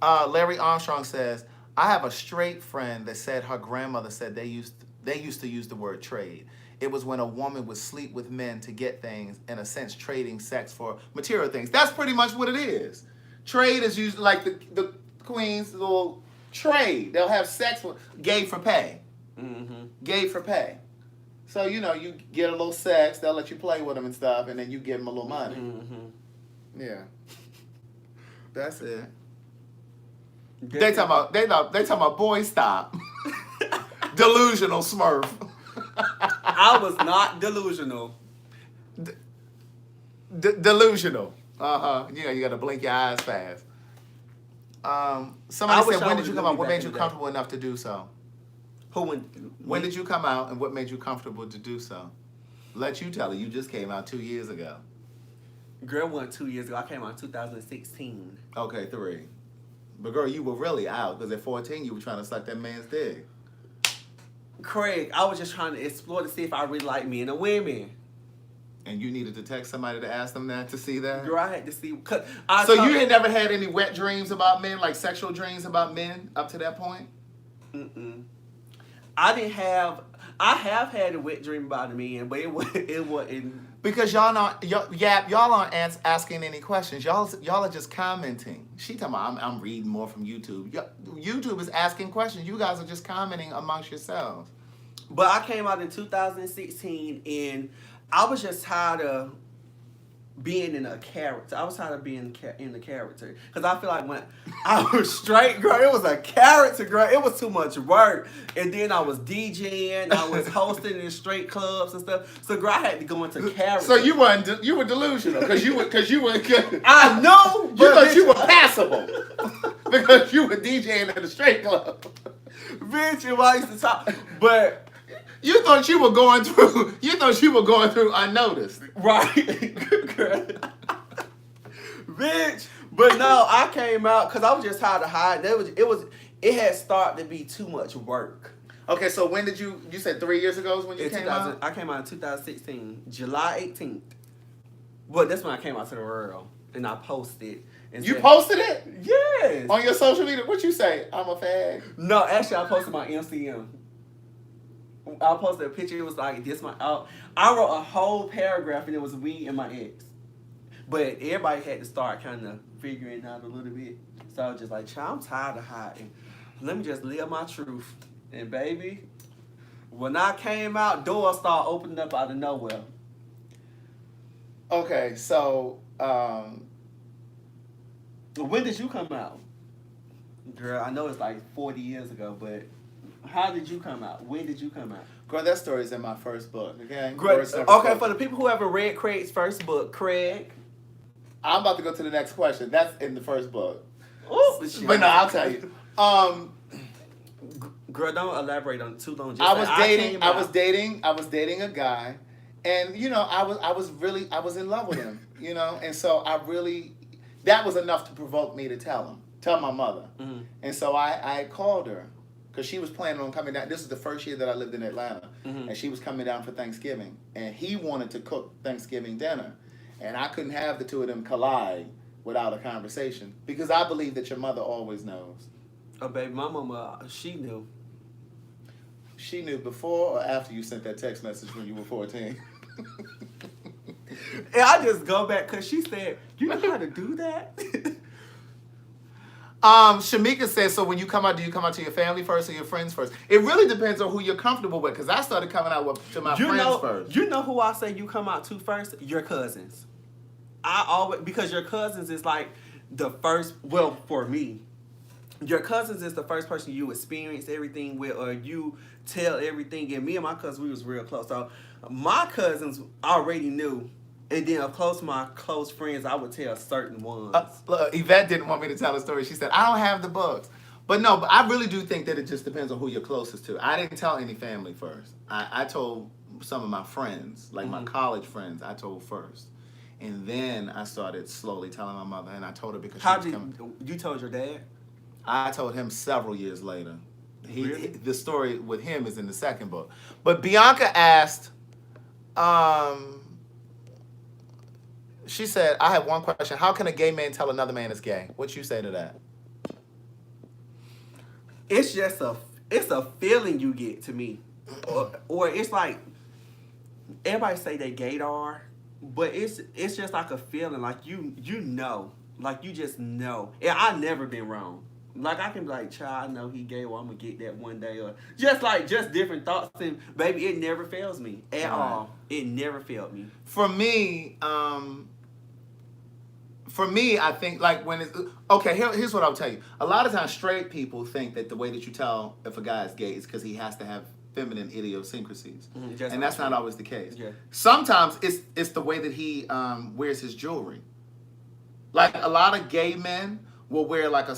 Speaker 1: Larry Armstrong says, I have a straight friend that said her grandmother said they used to use the word trade. It was when a woman would sleep with men to get things, in a sense, trading sex for material things. That's pretty much what it is. Trade is usually like the queens will trade. They'll have sex with gay for pay.
Speaker 2: Mm-hmm.
Speaker 1: Gay for pay. So, you know, you get a little sex, they'll let you play with them and stuff, and then you give them a little money.
Speaker 2: Mm-hmm.
Speaker 1: Yeah. That's it. They talking about boy stop. Delusional Smurf.
Speaker 2: I was not delusional.
Speaker 1: Delusional. Yeah, you gotta blink your eyes fast. Somebody said, when did you come out? What made you comfortable enough to do so? When did you come out and what made you comfortable to do so? Let you tell it. You just came out 2 years ago.
Speaker 2: Girl, went 2 years ago. I came out in 2016.
Speaker 1: Okay, 3. But girl, you were really out because at 14 you were trying to suck that man's dick.
Speaker 2: Craig, I was just trying to explore to see if I really like men or women.
Speaker 1: And you needed to text somebody to ask them that to see that?
Speaker 2: Girl, I had to see.
Speaker 1: You had never had any wet dreams about men, like sexual dreams about men up to that point?
Speaker 2: Mm-mm. I have had a wet dream about a man, but it wasn't.
Speaker 1: Because y'all aren't asking any questions. Y'all are just commenting. She talking about I'm reading more from YouTube. YouTube is asking questions. You guys are just commenting amongst yourselves.
Speaker 2: But I came out in 2016 and I was just tired of being in a character. I was tired of being in the character. Because I feel like when I was straight, girl, it was a character, girl. It was too much work. And then I was DJing. I was hosting in straight clubs and stuff. So, girl, I had to go into character.
Speaker 1: So you were delusional. Because you were
Speaker 2: I know.
Speaker 1: You thought you were passable. Because you were DJing at a straight club.
Speaker 2: Bitch, if I used to talk. But...
Speaker 1: You thought you were going through unnoticed.
Speaker 2: Right. Bitch. But no, I came out because I was just tired of hiding. it had started to be too much work.
Speaker 1: Okay, so when did you said 3 years ago is when you came out?
Speaker 2: I came out in 2016, July 18th. Well, that's when I came out to the world, and I posted. And
Speaker 1: You
Speaker 2: said,
Speaker 1: posted it?
Speaker 2: Yes.
Speaker 1: On your social media? What you say? I'm a fag.
Speaker 2: No, actually, I posted my MCM. I posted a picture. It was like this. I wrote a whole paragraph, and it was me and my ex. But everybody had to start kind of figuring it out a little bit. So I was just like, child, I'm tired of hiding. Let me just live my truth. And baby, when I came out, doors started opening up out of nowhere.
Speaker 1: Okay, so
Speaker 2: when did you come out? Girl, I know it's like 40 years ago, but how did you come out? When did you come out?
Speaker 1: girl, that story's in my first book, okay?
Speaker 2: Great.
Speaker 1: Words Never
Speaker 2: Okay,
Speaker 1: Spoken.
Speaker 2: for the people who haven't read Craig's first book, Craig.
Speaker 1: I'm about to go to the next question. That's in the first book.
Speaker 2: Ooh,
Speaker 1: But no, I'll tell you.
Speaker 2: Girl, don't elaborate on it too long. Just
Speaker 1: I
Speaker 2: say,
Speaker 1: was dating a guy, and you know, I was in love with him, you know, and so that was enough to provoke me to tell my mother.
Speaker 2: Mm-hmm.
Speaker 1: And so I called her because she was planning on coming down. This is the first year that I lived in Atlanta,
Speaker 2: Mm-hmm.
Speaker 1: and she was coming down for Thanksgiving, and he wanted to cook Thanksgiving dinner, and I couldn't have the two of them collide without a conversation because I believe that your mother always knows.
Speaker 2: Oh, baby, my mama, she knew.
Speaker 1: She knew before or after you sent that text message when you were 14?
Speaker 2: And I just go back because she said, you know how to do that?
Speaker 1: Shamika says, so when you come out, do you come out to your family first or your friends first? It really depends on who you're comfortable with, because I started coming out to my friends first.
Speaker 2: You know who I say you come out to first? Your cousins. Because your cousins is like the first, well, for me, your cousins is the first person you experience everything with, or you tell everything. And me and my cousins, we was real close. So my cousins already knew. And then, of course, my close friends, I would tell certain ones.
Speaker 1: Look, Yvette didn't want me to tell the story. She said, I don't have the books. But no, but I really do think that it just depends on who you're closest to. I didn't tell any family first. I told some of my friends, like my college friends, I told first. And then I started slowly telling my mother, and I told her because
Speaker 2: You told your dad?
Speaker 1: I told him several years later.
Speaker 2: Really?
Speaker 1: The story with him is in the second book. But Bianca asked, she said, I have one question. How can a gay man tell another man is gay? What you say to that?
Speaker 2: It's just a feeling you get to me. Or it's like, everybody say they gaydar, but it's just like a feeling, like you know. Like you just know. And I've never been wrong. Like I can be like, child, I know he gay, or I'm gonna get that one day, or just different thoughts. And baby, it never fails me at all. It never failed me.
Speaker 1: For me, I think like when it's okay. Here's what I'll tell you. A lot of times, straight people think that the way that you tell if a guy is gay is because he has to have feminine idiosyncrasies, and that's not always the case.
Speaker 2: Yeah.
Speaker 1: Sometimes it's the way that he wears his jewelry. Like a lot of gay men will wear like a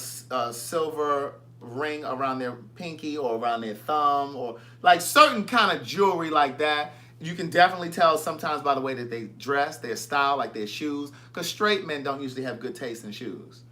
Speaker 1: silver ring around their pinky or around their thumb, or like certain kind of jewelry like that. You can definitely tell sometimes by the way that they dress, their style, like their shoes, because straight men don't usually have good taste in shoes.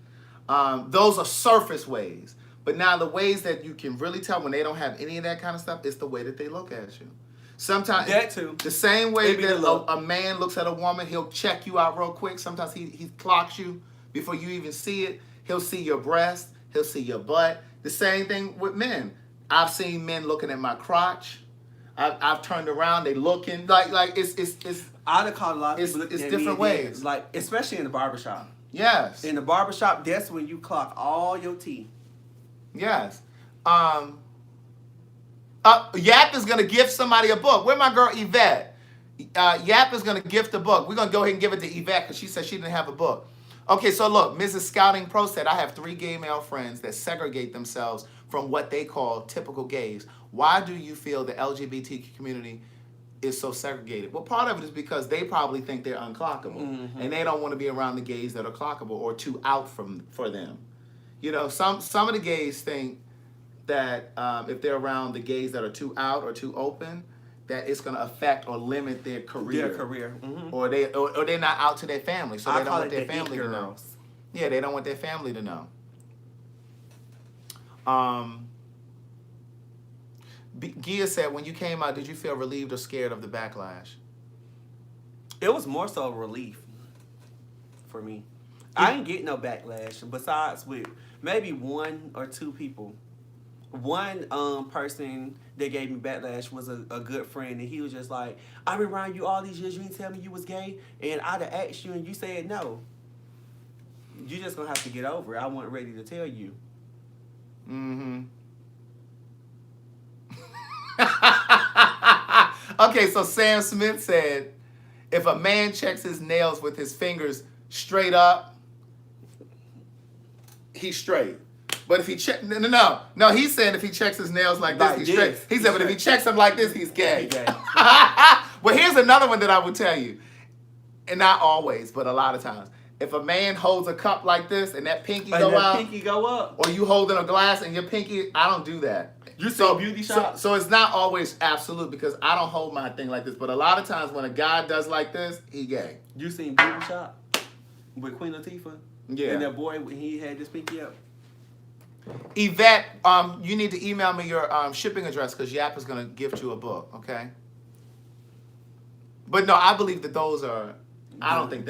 Speaker 1: Those are surface ways. But now the ways that you can really tell when they don't have any of that kind of stuff is the way that they look at you. Sometimes
Speaker 2: that too.
Speaker 1: The same way
Speaker 2: Maybe
Speaker 1: that a man looks at a woman, he'll check you out real quick. Sometimes he clocks you before you even see it. He'll see your breast. He'll see your butt. The same thing with men. I've seen men looking at my crotch. I've turned around. They looking like it's.
Speaker 2: I'd have called a lot of people looking
Speaker 1: it's
Speaker 2: at
Speaker 1: different
Speaker 2: me again,
Speaker 1: ways.
Speaker 2: like especially in the barbershop.
Speaker 1: Yes.
Speaker 2: In the barbershop, that's when you clock all your teeth.
Speaker 1: Yes. Yap is gonna gift somebody a book. Where my girl Yvette? Yap is gonna gift a book. We're gonna go ahead and give it to Yvette because she said she didn't have a book. Okay, so look, Mrs. Scouting Pro said, I have 3 gay male friends that segregate themselves from what they call typical gays. Why do you feel the LGBTQ community is so segregated? Well, part of it is because they probably think they're unclockable, and they don't want to be around the gays that are clockable or too out for them. You know, some of the gays think that if they're around the gays that are too out or too open, that it's going to affect or limit their career. Or they're not out to their family, so they don't want their family to know. Yeah, they don't want their family to know. Gia said, when you came out, did you feel relieved or scared of the backlash?
Speaker 2: It was more so relief for me. I didn't get no backlash besides with maybe one or two people. One person that gave me backlash was a good friend, and he was just like, I've been around you all these years, you didn't tell me you was gay, and I'd have asked you and you said no. You just gonna have to get over it. I wasn't ready to tell you.
Speaker 1: Mm-hmm. Okay, so Sam Smith said, if a man checks his nails with his fingers straight up, he's straight. But if he no, he's saying if he checks his nails like this, he's straight. He said, but if he checks them like this, he's gay.
Speaker 2: He's gay.
Speaker 1: Well, here's another one that I would tell you, and not always, but a lot of times. If a man holds a cup like this and that pinky go out,
Speaker 2: pinky go up,
Speaker 1: or you holding a glass and your pinky, I don't do that.
Speaker 2: You so beauty shop.
Speaker 1: So it's not always absolute because I don't hold my thing like this. But a lot of times when a guy does like this, he gay.
Speaker 2: You seen Beauty Shop with Queen Latifah?
Speaker 1: Yeah.
Speaker 2: And that boy, he had this pinky up.
Speaker 1: Yvette, you need to email me your shipping address because Yap is going to gift you a book, okay? But no, I believe that those are, I don't think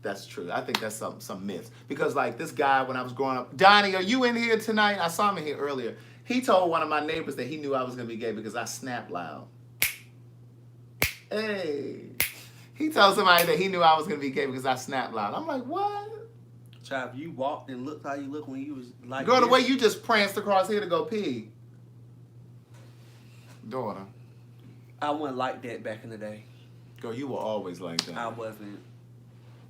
Speaker 1: that's true. I think that's some myths. Because like this guy, when I was growing up, Donnie, are you in here tonight? I saw him in here earlier. He told one of my neighbors that he knew I was going to be gay because I snapped loud. Hey. He told somebody that he knew I was going to be gay because I snapped loud. I'm like, what?
Speaker 2: Child, you walked and looked how you looked when you was like
Speaker 1: Girl,
Speaker 2: this.
Speaker 1: the way you just pranced across here to go pee. Daughter.
Speaker 2: I wasn't like that back in the day.
Speaker 1: Girl, you were always like that.
Speaker 2: I wasn't.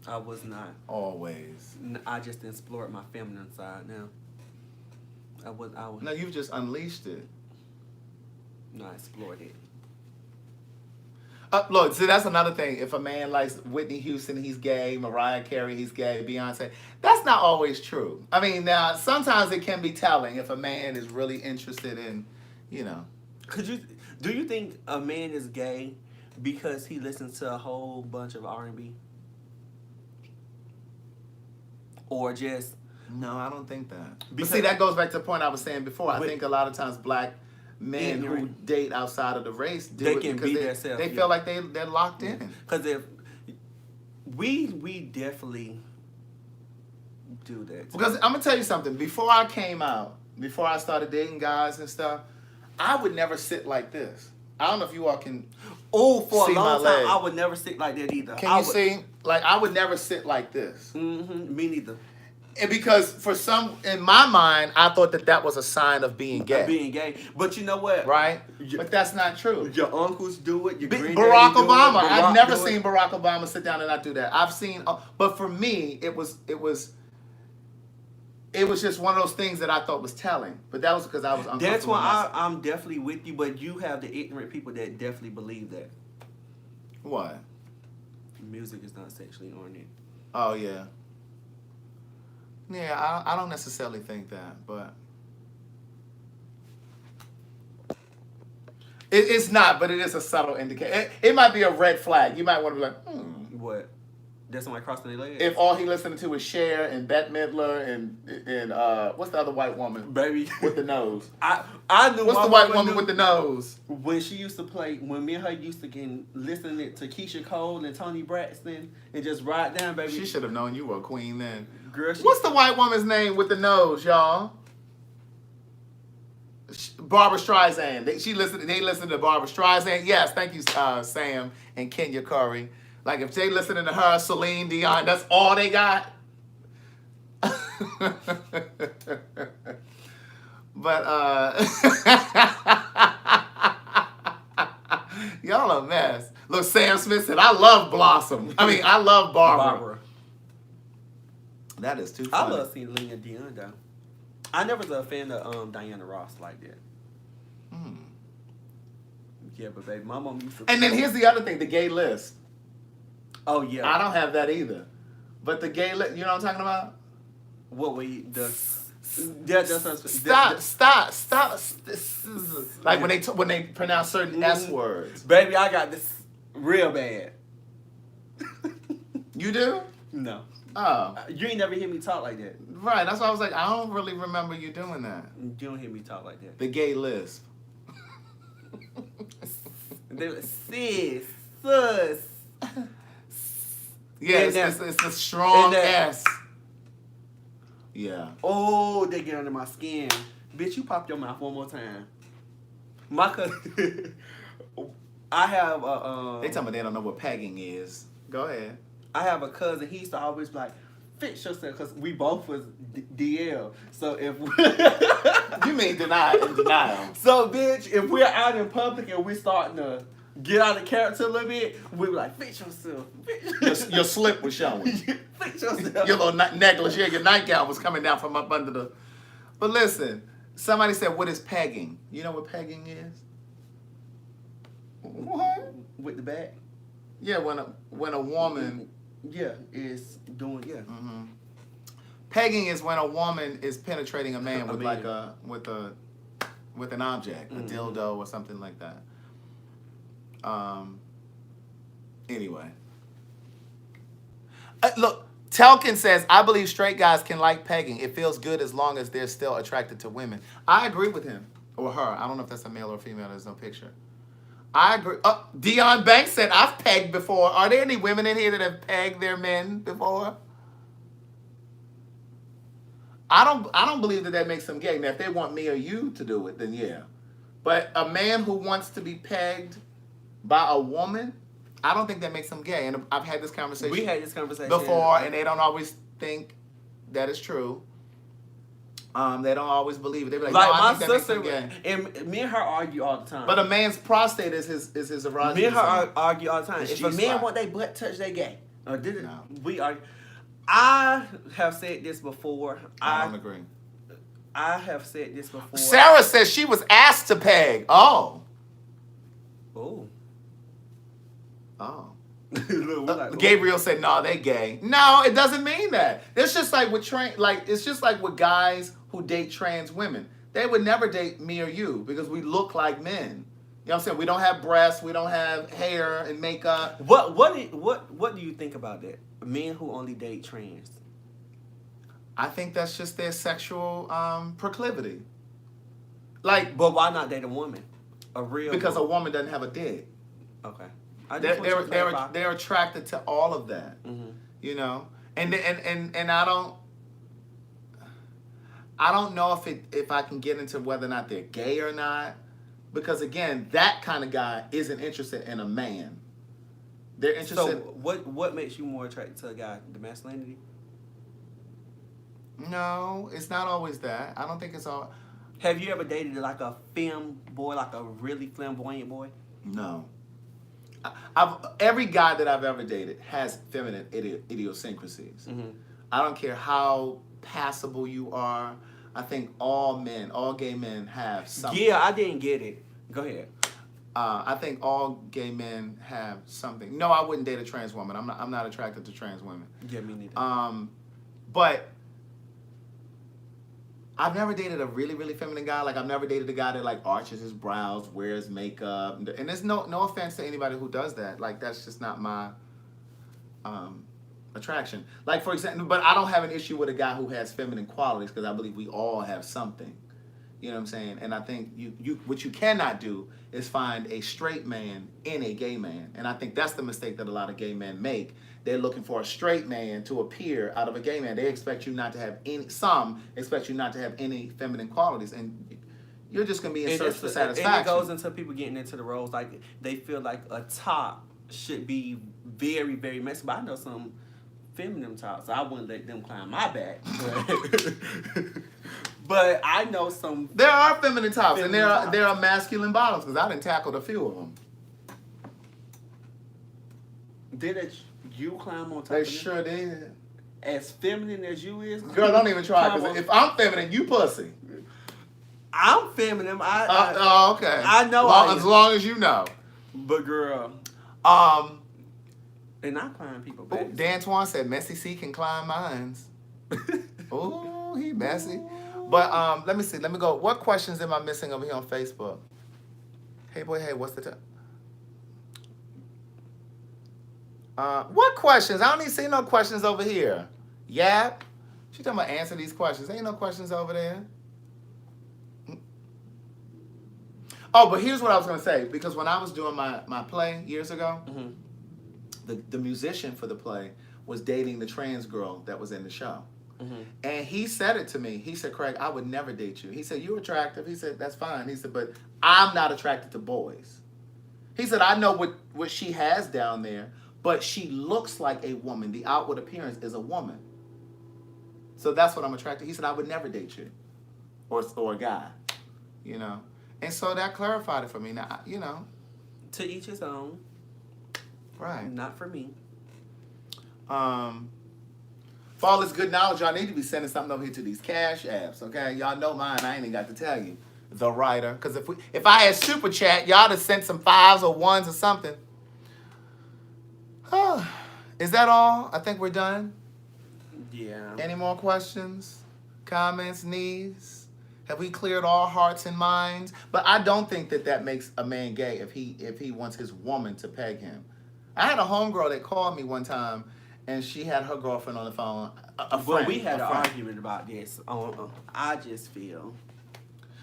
Speaker 2: I was not.
Speaker 1: Always.
Speaker 2: I just explored my feminine side now. I was.
Speaker 1: No, you've just unleashed it.
Speaker 2: No, I explored it.
Speaker 1: Look, see, that's another thing. If a man likes Whitney Houston, he's gay. Mariah Carey, he's gay. Beyonce. That's not always true. I mean, now, sometimes it can be telling if a man is really interested in, you know.
Speaker 2: Do you think a man is gay because he listens to a whole bunch of R&B? Or just...
Speaker 1: No, I don't think that. But
Speaker 2: Because-
Speaker 1: see, that goes back to the point I was saying before. I
Speaker 2: Wait.
Speaker 1: think a lot of times black men
Speaker 2: Yeah,
Speaker 1: who
Speaker 2: right.
Speaker 1: date outside of the race do
Speaker 2: They
Speaker 1: it
Speaker 2: can
Speaker 1: because
Speaker 2: be
Speaker 1: they
Speaker 2: themselves,
Speaker 1: they
Speaker 2: yeah.
Speaker 1: feel like they're locked in.
Speaker 2: Because if... We definitely do that.
Speaker 1: Because I'm going to tell you something. Before I came out, before I started dating guys and stuff, I would never sit like this. I don't know if you all can
Speaker 2: For
Speaker 1: see
Speaker 2: a long
Speaker 1: my
Speaker 2: time,
Speaker 1: leg.
Speaker 2: I would never sit like that either.
Speaker 1: Can you see? Like, I would never sit like this.
Speaker 2: Mm-hmm. Me neither.
Speaker 1: And because in my mind, I thought that was a sign of being gay.
Speaker 2: Being gay. But you know what?
Speaker 1: Right? But that's not true.
Speaker 2: Your uncles do it. Your granddaddy
Speaker 1: Barack
Speaker 2: do it,
Speaker 1: Obama.
Speaker 2: Barack
Speaker 1: I've never
Speaker 2: do it.
Speaker 1: seen Barack Obama sit down and not do that. I've seen, but for me, it was just one of those things that I thought was telling. But that was because I was uncomfortable.
Speaker 2: That's why I'm definitely with you, but you have the ignorant people that definitely believe that.
Speaker 1: What?
Speaker 2: Music is not sexually oriented.
Speaker 1: Oh, yeah. Yeah, I don't necessarily think that, but... It's not, but it is a subtle indicator. It might be a red flag. You might want to be like,
Speaker 2: What? There's somebody crossing their legs?
Speaker 1: If all he listening to is Cher and Bette Midler and what's the other white woman?
Speaker 2: Baby.
Speaker 1: With the nose.
Speaker 2: I knew
Speaker 1: What's
Speaker 2: my
Speaker 1: the white
Speaker 2: mama
Speaker 1: woman
Speaker 2: knew
Speaker 1: with the nose?
Speaker 2: When she used to play, when me and her used to get listening to Keisha Cole and Toni Braxton and just ride down, baby.
Speaker 1: She should have known you were a queen then.
Speaker 2: Girl,
Speaker 1: What's the white woman's name with the nose, y'all? Barbara Streisand. They listen to Barbara Streisand. Yes, thank you, Sam and Kenya Curry. Like if they listening to her, Celine Dion, that's all they got. But y'all a mess. Look, Sam Smith said, I love Blossom. I love Barbara. That is too funny.
Speaker 2: I love Celine Dion though. I never was a fan of Diana Ross like that. Yeah, but baby, my mom used to.
Speaker 1: And then here's the other thing, the gay list.
Speaker 2: Oh yeah.
Speaker 1: I don't have that either. But the gay list, you know what I'm talking about?
Speaker 2: What we the
Speaker 1: Stop. Like when they pronounce certain S words.
Speaker 2: Baby, I got this real bad.
Speaker 1: You do?
Speaker 2: No.
Speaker 1: Oh.
Speaker 2: You ain't never hear me talk like that.
Speaker 1: Right, that's why I was like, I don't really remember you doing that.
Speaker 2: You don't hear me talk like that.
Speaker 1: The gay lisp.
Speaker 2: They were sis, sus.
Speaker 1: Yeah, it's a strong S. Yeah.
Speaker 2: Oh, they get under my skin. Bitch, you pop your mouth one more time. My cousin, I have a
Speaker 1: They tell me they don't know what pegging is. Go ahead.
Speaker 2: I have a cousin. He used to always be like, fix yourself, because we both was DL. So if
Speaker 1: You mean denial.
Speaker 2: So bitch, if we're out in public and we're starting to get out of character a little bit, we be like, fix yourself.
Speaker 1: Your slip was showing.
Speaker 2: Fix yourself.
Speaker 1: Your little necklace, your nightgown was coming down from up under the. But listen, somebody said, "What is pegging?" You know what pegging is? What?
Speaker 2: With the back.
Speaker 1: Yeah, when a woman.
Speaker 2: Yeah, is doing
Speaker 1: Mm-hmm. Pegging is when a woman is penetrating a man with with an object, a dildo or something like that. Anyway. Look, Telkin says, I believe straight guys can like pegging. It feels good as long as they're still attracted to women. I agree with him. Or her. I don't know if that's a male or female. There's no picture. I agree. Dion Banks said, I've pegged before. Are there any women in here that have pegged their men before? I don't believe that makes them gay. Now, if they want me or you to do it, then yeah. But a man who wants to be pegged by a woman, I don't think that makes them gay. And I've had this conversation.
Speaker 2: We had this conversation
Speaker 1: before, and they don't always think that is true. They don't always believe it. They be like, no, I think that makes them gay.
Speaker 2: And me and her argue all the time.
Speaker 1: But a man's prostate is his erogenous.
Speaker 2: Me and her argue all the time. If a man
Speaker 1: G-spot.
Speaker 2: want their butt touched, they gay. Or did it?
Speaker 1: No.
Speaker 2: We argue. I have said this before.
Speaker 1: I don't agree.
Speaker 2: I have said this before.
Speaker 1: Sarah says she was asked to peg. Oh.
Speaker 2: Oh.
Speaker 1: Oh.
Speaker 2: Like,
Speaker 1: Gabriel said, "No, they gay." No, it doesn't mean that. It's just like with it's just like with guys who date trans women. They would never date me or you because we look like men. You know what I'm saying? We don't have breasts, we don't have hair and makeup.
Speaker 2: What do you think about that? Men who only date trans.
Speaker 1: I think that's just their sexual proclivity. Like,
Speaker 2: but why not date a woman? A real
Speaker 1: because
Speaker 2: woman.
Speaker 1: a woman doesn't have a dick.
Speaker 2: Okay.
Speaker 1: They're attracted to all of that, you know, and I don't know if I can get into whether or not they're gay or not, because again, that kind of guy isn't interested in a man. They're interested.
Speaker 2: So what makes you more attracted to a guy? The masculinity?
Speaker 1: No, it's not always that. I don't think it's all.
Speaker 2: Have you ever dated like a femme boy, like a really flamboyant boy?
Speaker 1: No. Every guy that I've ever dated has feminine idiosyncrasies. I don't care how passable you are. I think all gay men have something.
Speaker 2: Yeah, I didn't get it. Go ahead.
Speaker 1: I think all gay men have something. No, I wouldn't date a trans woman. I'm not attracted to trans women.
Speaker 2: Yeah, me neither.
Speaker 1: But I've never dated a really, really feminine guy. Like, I've never dated a guy that, like, arches his brows, wears makeup. And there's no offense to anybody who does that. Like, that's just not my attraction. Like, for example, but I don't have an issue with a guy who has feminine qualities because I believe we all have something. You know what I'm saying? And I think what you cannot do is find a straight man in a gay man. And I think that's the mistake that a lot of gay men make. They're looking for a straight man to appear out of a gay man. They expect you not to have some expect you not to have any feminine qualities. And you're just going to be in search for satisfaction.
Speaker 2: And it goes into people getting into the roles. Like, they feel like a top should be very, very messy. But I know some feminine tops. So I wouldn't let them climb my back. But I know some.
Speaker 1: There are feminine tops, and there are masculine bottoms, because I done tackled a few of them.
Speaker 2: Did you climb on top
Speaker 1: They
Speaker 2: of
Speaker 1: sure did.
Speaker 2: As feminine as you is?
Speaker 1: Girl, don't even try, because if I'm feminine, you pussy.
Speaker 2: I'm feminine.
Speaker 1: Okay.
Speaker 2: I know.
Speaker 1: As long as you know.
Speaker 2: But girl. And I climb people back.
Speaker 1: Dan Twan said, Messy C can climb mines. Ooh, he messy. But let me see. Let me go. What questions am I missing over here on Facebook? Hey, boy, hey, what's the time? What questions? I don't even see no questions over here. Yap. She talking about answer these questions. Ain't no questions over there. Oh, but here's what I was gonna say, because when I was doing my play years ago, the musician for the play was dating the trans girl that was in the show. And he said it to me. He said, Craig, I would never date you. He said, you're attractive. He said, that's fine. He said, but I'm not attracted to boys. He said, I know what she has down there, but she looks like a woman. The outward appearance is a woman. So that's what I'm attracted to. He said, I would never date you. Or a guy. You know? And so that clarified it for me. Now, you know.
Speaker 2: To each his own.
Speaker 1: Right.
Speaker 2: Not for me.
Speaker 1: For all this good knowledge, y'all need to be sending something over here to these cash apps, okay? Y'all know mine. I ain't even got to tell you. TheWriter. Because if I had Super Chat, y'all have sent some 5s or 1s or something. Is that all? I think we're done.
Speaker 2: Yeah.
Speaker 1: Any more questions, comments, needs? Have we cleared all hearts and minds? But I don't think that makes a man gay if he wants his woman to peg him. I had a homegirl that called me one time, and she had her girlfriend on the phone.
Speaker 2: But we had an argument about this. I just feel.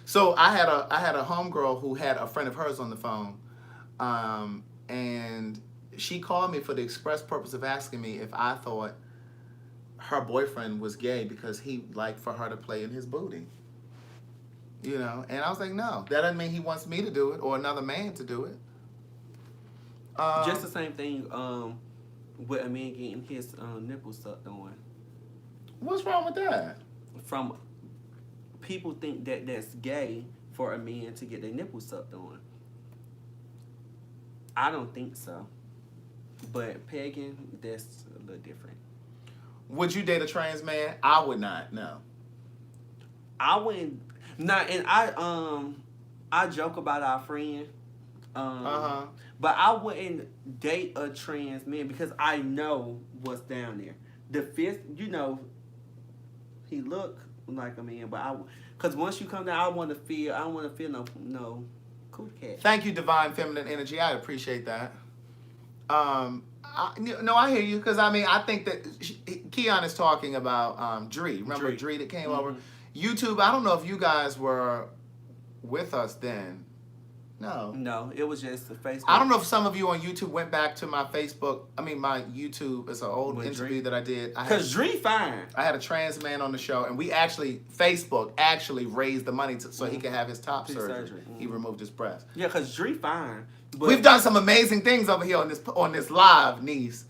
Speaker 1: So I had a homegirl who had a friend of hers on the phone, and she called me for the express purpose of asking me if I thought her boyfriend was gay because he liked for her to play in his booty. You know, and I was like, no, that doesn't mean he wants me to do it or another man to do it.
Speaker 2: Just the same thing with a man getting his nipples sucked on.
Speaker 1: What's wrong with that?
Speaker 2: From people think that that's gay for a man to get their nipples sucked on. I don't think so. But pegging, that's a little different.
Speaker 1: Would you date a trans man? I would not, no.
Speaker 2: I wouldn't. Nah, and I joke about our friend. But I wouldn't date a trans man because I know what's down there. The fifth, you know, he look like a man, but because once you come down, I don't want to feel no cool cat.
Speaker 1: Thank you, Divine Feminine Energy. I appreciate that. I hear you, because I mean, I think that Keon is talking about Dree. Remember Dree that came over? YouTube, I don't know if you guys were with us then.
Speaker 2: No, it was just the Facebook.
Speaker 1: I don't know if some of you on YouTube went back to my YouTube. It's an old interview that I did.
Speaker 2: Because Dree fine.
Speaker 1: I had a trans man on the show, and Facebook actually raised the money so he could have his top surgery. He removed his breast.
Speaker 2: Yeah, because Dree fine. But
Speaker 1: we've done some amazing things over here on this live, niece.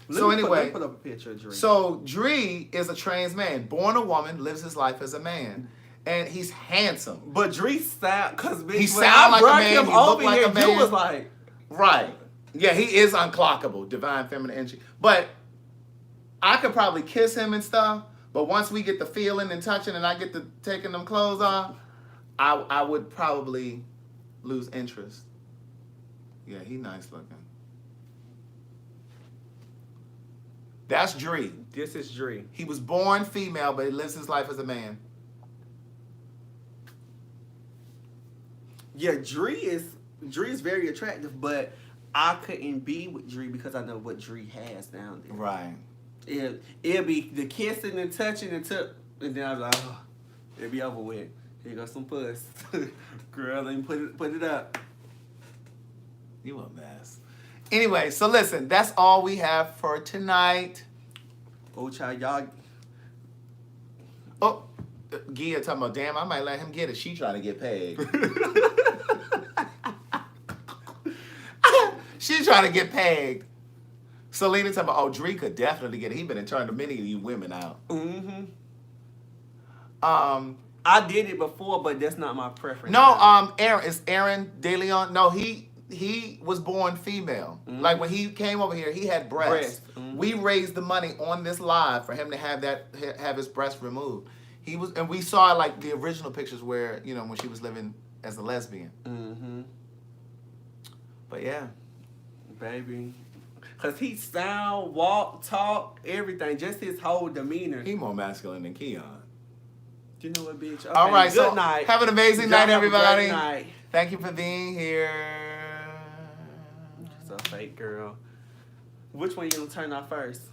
Speaker 1: Let me
Speaker 2: put up a picture of Dree.
Speaker 1: So Dree is a trans man, born a woman, lives his life as a man. And he's handsome.
Speaker 2: But Dree sound, because
Speaker 1: he sound like a man, he look like a man.
Speaker 2: You was like,
Speaker 1: right. Yeah, he is unclockable, Divine Feminine Energy. But I could probably kiss him and stuff, but once we get the feeling and touching and I get to taking them clothes off, I would probably lose interest. Yeah, he nice looking. That's Dree.
Speaker 2: This is Dree.
Speaker 1: He was born female, but he lives his life as a man.
Speaker 2: Yeah, Dree is very attractive, but I couldn't be with Dree because I know what Dree has down there.
Speaker 1: Right.
Speaker 2: It'll be the kissing and touching and then I was like, oh, it'll be over with. Here goes some puss. Girl, let me put it up.
Speaker 1: You a mess. Anyway, so listen, that's all we have for tonight.
Speaker 2: Oh, child, y'all.
Speaker 1: Oh, Gia talking about, damn, I might let him get it. She trying to get paid. She's trying to get pegged. Selena talking about, oh, Dree could definitely get it. He been in turn to many of you women out.
Speaker 2: Mm-hmm. I did it before, but that's not my preference.
Speaker 1: No, Aaron DeLeon. No, he was born female. Mm-hmm. Like when he came over here, he had breasts. Mm-hmm. We raised the money on this live for him to have his breast removed. And we saw like the original pictures where, you know, when she was living as a lesbian.
Speaker 2: Mm-hmm.
Speaker 1: But yeah.
Speaker 2: Baby. Because he sound, walk, talk, everything. Just his whole demeanor.
Speaker 1: He more masculine than Keon.
Speaker 2: You know what, bitch? Okay,
Speaker 1: all right,
Speaker 2: good night.
Speaker 1: Have an amazing night, everybody.
Speaker 2: Good night.
Speaker 1: Thank you for being here.
Speaker 2: So fake girl. Which one you gonna turn off first?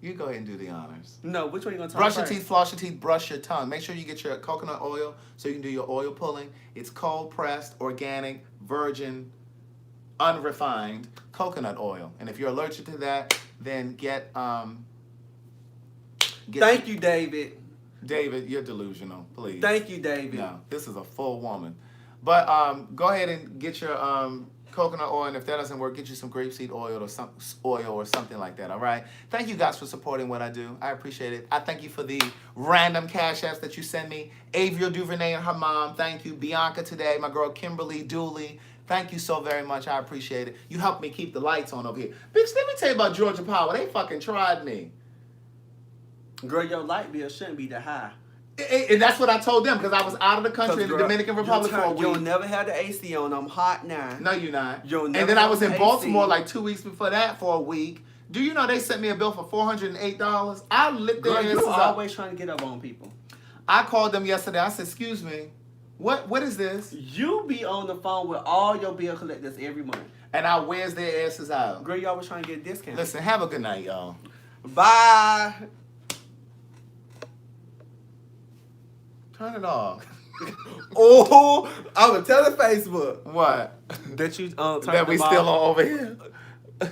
Speaker 1: You go ahead and do the honors.
Speaker 2: No, which one you gonna talk
Speaker 1: Brush
Speaker 2: about?
Speaker 1: your teeth, floss your teeth, brush your tongue. Make sure you get your coconut oil so you can do your oil pulling. It's cold pressed, organic, virgin, unrefined coconut oil. And if you're allergic to that, then get
Speaker 2: Thank you, David.
Speaker 1: David, you're delusional, please.
Speaker 2: Thank you, David.
Speaker 1: No, this is a full woman. But go ahead and get your coconut oil, and if that doesn't work, get you some grapeseed oil or something like that. All right. Thank you guys for supporting what I do. I appreciate it. I thank you for the random cash apps that you send me. Avriel Duvernay and her mom. Thank you. Bianca today. My girl Kimberly Dooley. Thank you so very much. I appreciate it. You helped me keep the lights on over here. Bitch, let me tell you about Georgia Power. They fucking tried me.
Speaker 2: Girl, your light bill shouldn't be that high.
Speaker 1: And that's what I told them because I was out of the country in the Dominican Republic for a week.
Speaker 2: You'll never have the AC on. I'm hot now.
Speaker 1: No, you're not.
Speaker 2: You'll never
Speaker 1: and then I was
Speaker 2: have
Speaker 1: in
Speaker 2: AC.
Speaker 1: Baltimore like 2 weeks before that for a week. Do you know they sent me a bill for $408? I lit their
Speaker 2: Girl,
Speaker 1: asses
Speaker 2: you
Speaker 1: up.
Speaker 2: always trying to get up on people.
Speaker 1: I called them yesterday. I said, excuse me, what is this?
Speaker 2: You be on the phone with all your bill collectors every month.
Speaker 1: And I wears their asses out.
Speaker 2: Girl, you always trying to get a discount.
Speaker 1: Listen, have a good night, y'all.
Speaker 2: Bye.
Speaker 1: Turn it off.
Speaker 2: Oh, I was telling Facebook
Speaker 1: What?
Speaker 2: that you turned
Speaker 1: That we
Speaker 2: them
Speaker 1: still
Speaker 2: off.
Speaker 1: on over here?